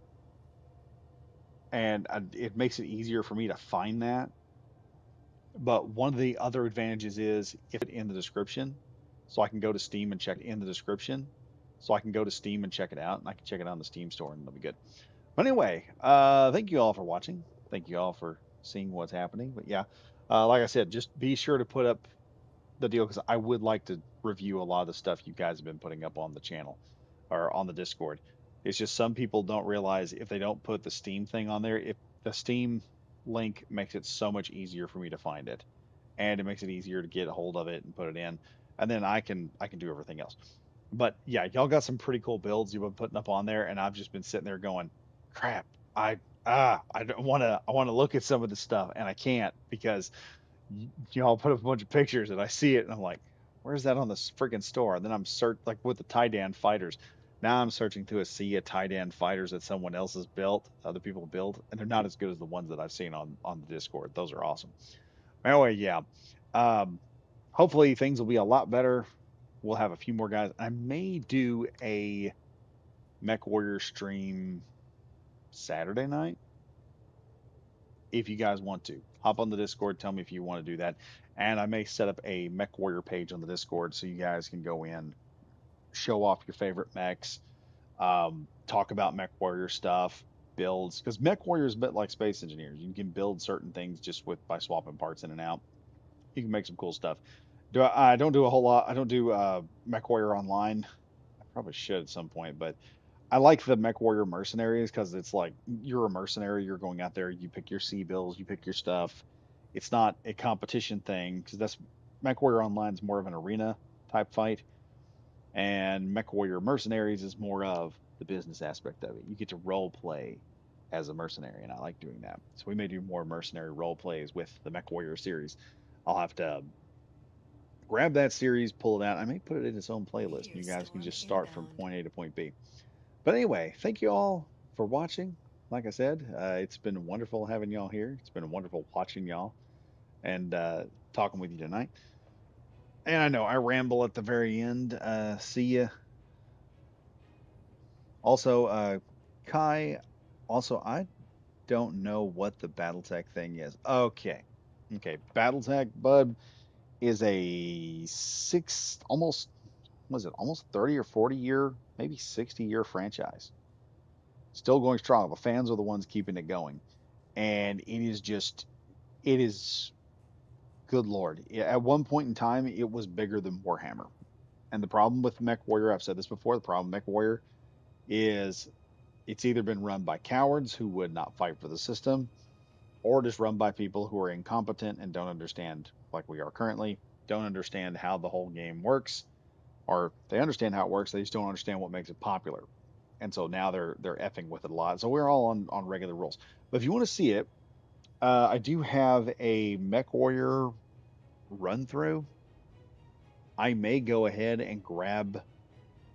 and it makes it easier for me to find that. But one of the other advantages is if it in the description, so I can go to Steam and check in the description, so I can go to Steam and check it out, and I can check it out in the Steam store, and it'll be good. But anyway, thank you all for watching. Thank you all for seeing what's happening. But yeah, like I said, just be sure to put up the deal because I would like to review a lot of the stuff you guys have been putting up on the channel or on the Discord. It's just some people don't realize if they don't put the Steam thing on there, if the Steam link makes it so much easier for me to find it, and it makes it easier to get a hold of it and put it in, and then I can do everything else. But yeah, y'all got some pretty cool builds you've been putting up on there, and I've just been sitting there going, crap, I don't want to I want to look at some of the stuff and I can't because y'all put up a bunch of pictures and I see it and I'm like, where's that on this freaking store? And then I'm search like with the Taidan fighters. Now I'm searching through a sea of Taidan fighters that someone else has built, other people built, and they're not as good as the ones that I've seen on the Discord. Those are awesome. Anyway, yeah. Um, hopefully things will be a lot better. We'll have a few more guys. I may do a Mech Warrior stream Saturday night if you guys want to. Hop on the Discord, tell me if you want to do that. And I may set up a Mech Warrior page on the Discord so you guys can go in, show off your favorite mechs, talk about Mech Warrior stuff, builds. Because Mech Warrior is a bit like Space Engineers. You can build certain things just with by swapping parts in and out. You can make some cool stuff. I don't do a whole lot. I don't do Mech Warrior online. I probably should at some point, but I like the Mech Warrior Mercenaries because it's like you're a mercenary. You're going out there. You pick your C bills. You pick your stuff. It's not a competition thing because that's Mech Warrior Online is more of an arena type fight, and Mech Warrior Mercenaries is more of the business aspect of it. You get to role play as a mercenary, and I like doing that. So we may do more mercenary role plays with the Mech Warrior series. I'll have to grab that series, pull it out. I may put it in its own playlist, and Meteor you guys can storm just start from inbound. point A to point B. But anyway, thank you all for watching. Like I said, it's been wonderful having y'all here. It's been wonderful watching y'all and talking with you tonight. And I know I ramble at the very end. See ya. Also, Kai, also, I don't know what the Battletech thing is. Okay. Okay. Battletech, bud, is a almost, was it almost 30 or 40 year, maybe 60-year franchise. Still going strong. The fans are the ones keeping it going. And it is good lord. At one point in time, it was bigger than Warhammer. And the problem with Mech Warrior, I've said this before, the problem with Mech Warrior is it's either been run by cowards who would not fight for the system, or just run by people who are incompetent and don't understand, like we are currently, don't understand how the whole game works, or they understand how it works, they just don't understand what makes it popular. And so now they're effing with it a lot. So we're all on regular rules. But if you want to see it, I do have a Mech Warrior run through. I may go ahead and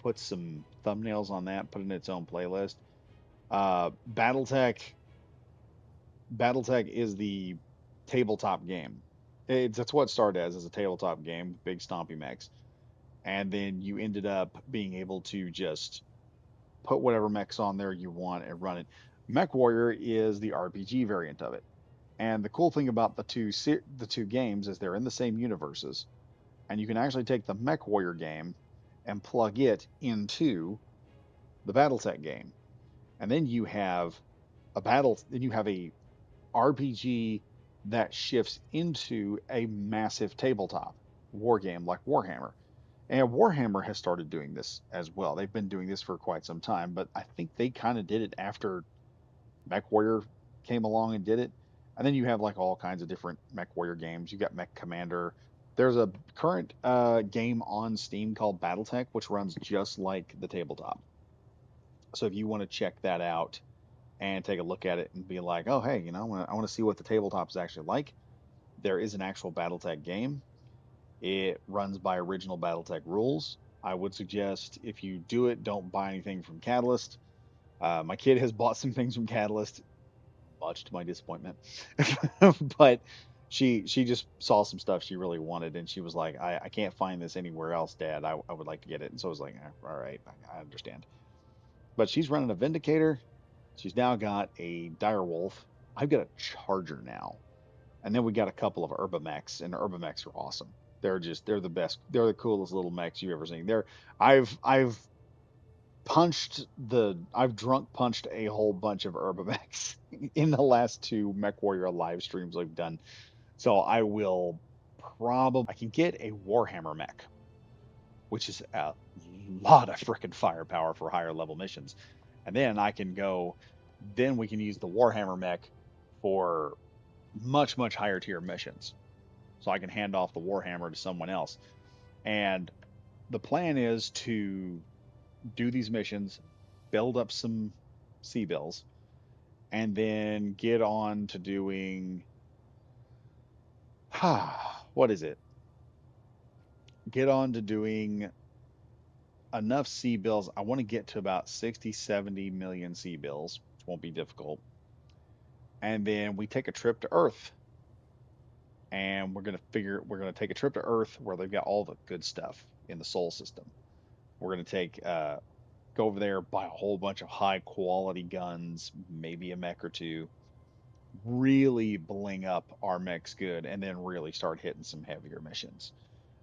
put some thumbnails on that, put it in its own playlist. Uh, BattleTech, BattleTech is the tabletop game. That's what it started as a tabletop game, big stompy mechs. and then you ended up being able to just put whatever mechs on there you want and run it. Mech Warrior is the RPG variant of it. And the cool thing about the two games is they're in the same universes, and you can actually take the Mech Warrior game and plug it into the BattleTech game, and then you have a RPG that shifts into a massive tabletop war game like Warhammer. And Warhammer has started doing this as well. They've been doing this for quite some time, but I think they kind of did it after Mech Warrior came along and did it. And then you have like all kinds of different Mech Warrior games. You got Mech Commander. There's a current game on Steam called BattleTech, which runs just like the tabletop. So if you want to check that out and take a look at it and be like, oh, hey, I want to see what the tabletop is actually like, there is an actual BattleTech game. It runs by original BattleTech rules. I would suggest if you do it, don't buy anything from Catalyst. My kid has bought some things from Catalyst, much to my disappointment. But she just saw some stuff she really wanted, and she was like, I can't find this anywhere else, Dad. I would like to get it. And so I was like, all right, I understand. But she's running a Vindicator. She's now got a Direwolf. I've got a Charger now. And then we got a couple of Urbamechs, and Urbamechs are awesome. They're the best. They're the coolest little mechs you've ever seen. I've I've drunk punched a whole bunch of Urbamechs in the last two Mech Warrior live streams I've done. So I will probably I can get a Warhammer mech, which is a lot of freaking firepower for higher level missions. And then I can go then we can use the Warhammer mech for much higher tier missions. So I can hand off the Warhammer to someone else. And the plan is to do these missions, build up some C bills, and then get on to doing what is it? Get on to doing enough C bills. I want to get to about 60, 70 million C bills, which won't be difficult. And then we take a trip to Earth, and we're going to take a trip to Earth where they've got all the good stuff in the Sol system. We're going to take go over there, buy a whole bunch of high quality guns, maybe a mech or two, really bling up our mechs good, and then really start hitting some heavier missions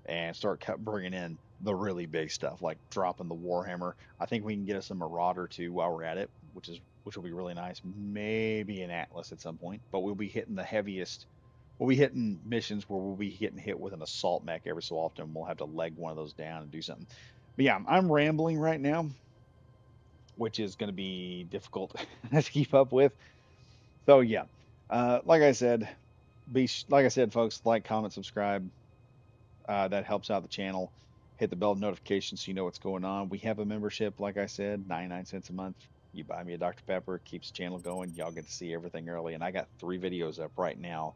and start bringing in the really big stuff, like dropping the Warhammer. I think we can get us a Marauder too while we're at it, which will be really nice. Maybe an Atlas at some point, but we'll be hitting the heaviest. We'll be hitting missions where we'll be getting hit with an assault mech every so often. We'll have to leg one of those down and do something. But yeah, I'm rambling right now, which is going to be difficult to keep up with. So yeah, like I said, like I said, folks, like, comment, subscribe. That helps out the channel. Hit the bell notification so you know what's going on. We have a membership, like I said, 99 cents a month. You buy me a Dr. Pepper, it keeps the channel going. Y'all get to see everything early. And I got 3 videos up right now,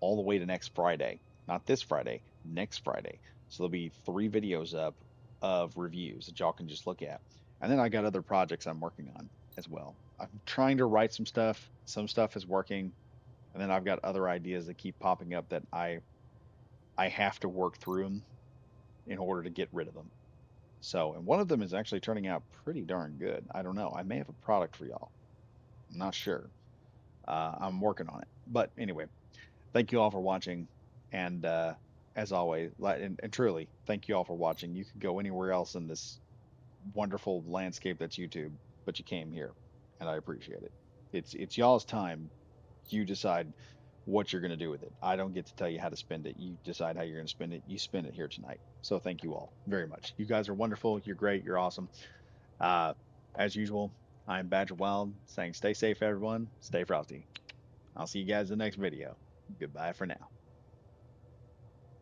all the way to next Friday. Not this Friday, next Friday. So there'll be 3 videos up of reviews that y'all can just look at. And then I got other projects I'm working on as well. I'm trying to write some stuff. Some stuff is working. And then I've got other ideas that keep popping up that I have to work through them in order to get rid of them. So, and one of them is actually turning out pretty darn good. I don't know. I may have a product for y'all. I'm not sure. I'm working on it. But anyway, thank you all for watching. And as always, and truly, thank you all for watching. You could go anywhere else in this wonderful landscape that's YouTube, but you came here, and I appreciate it. It's y'all's time. You decide what you're going to do with it. I don't get to tell you how to spend it. You decide how you're going to spend it. You spend it here tonight. So thank you all very much. You guys are wonderful. You're great. You're awesome. Uh, as usual, I'm Badger Wild saying stay safe, everyone. Stay frosty. I'll see you guys in the next video. Goodbye for now.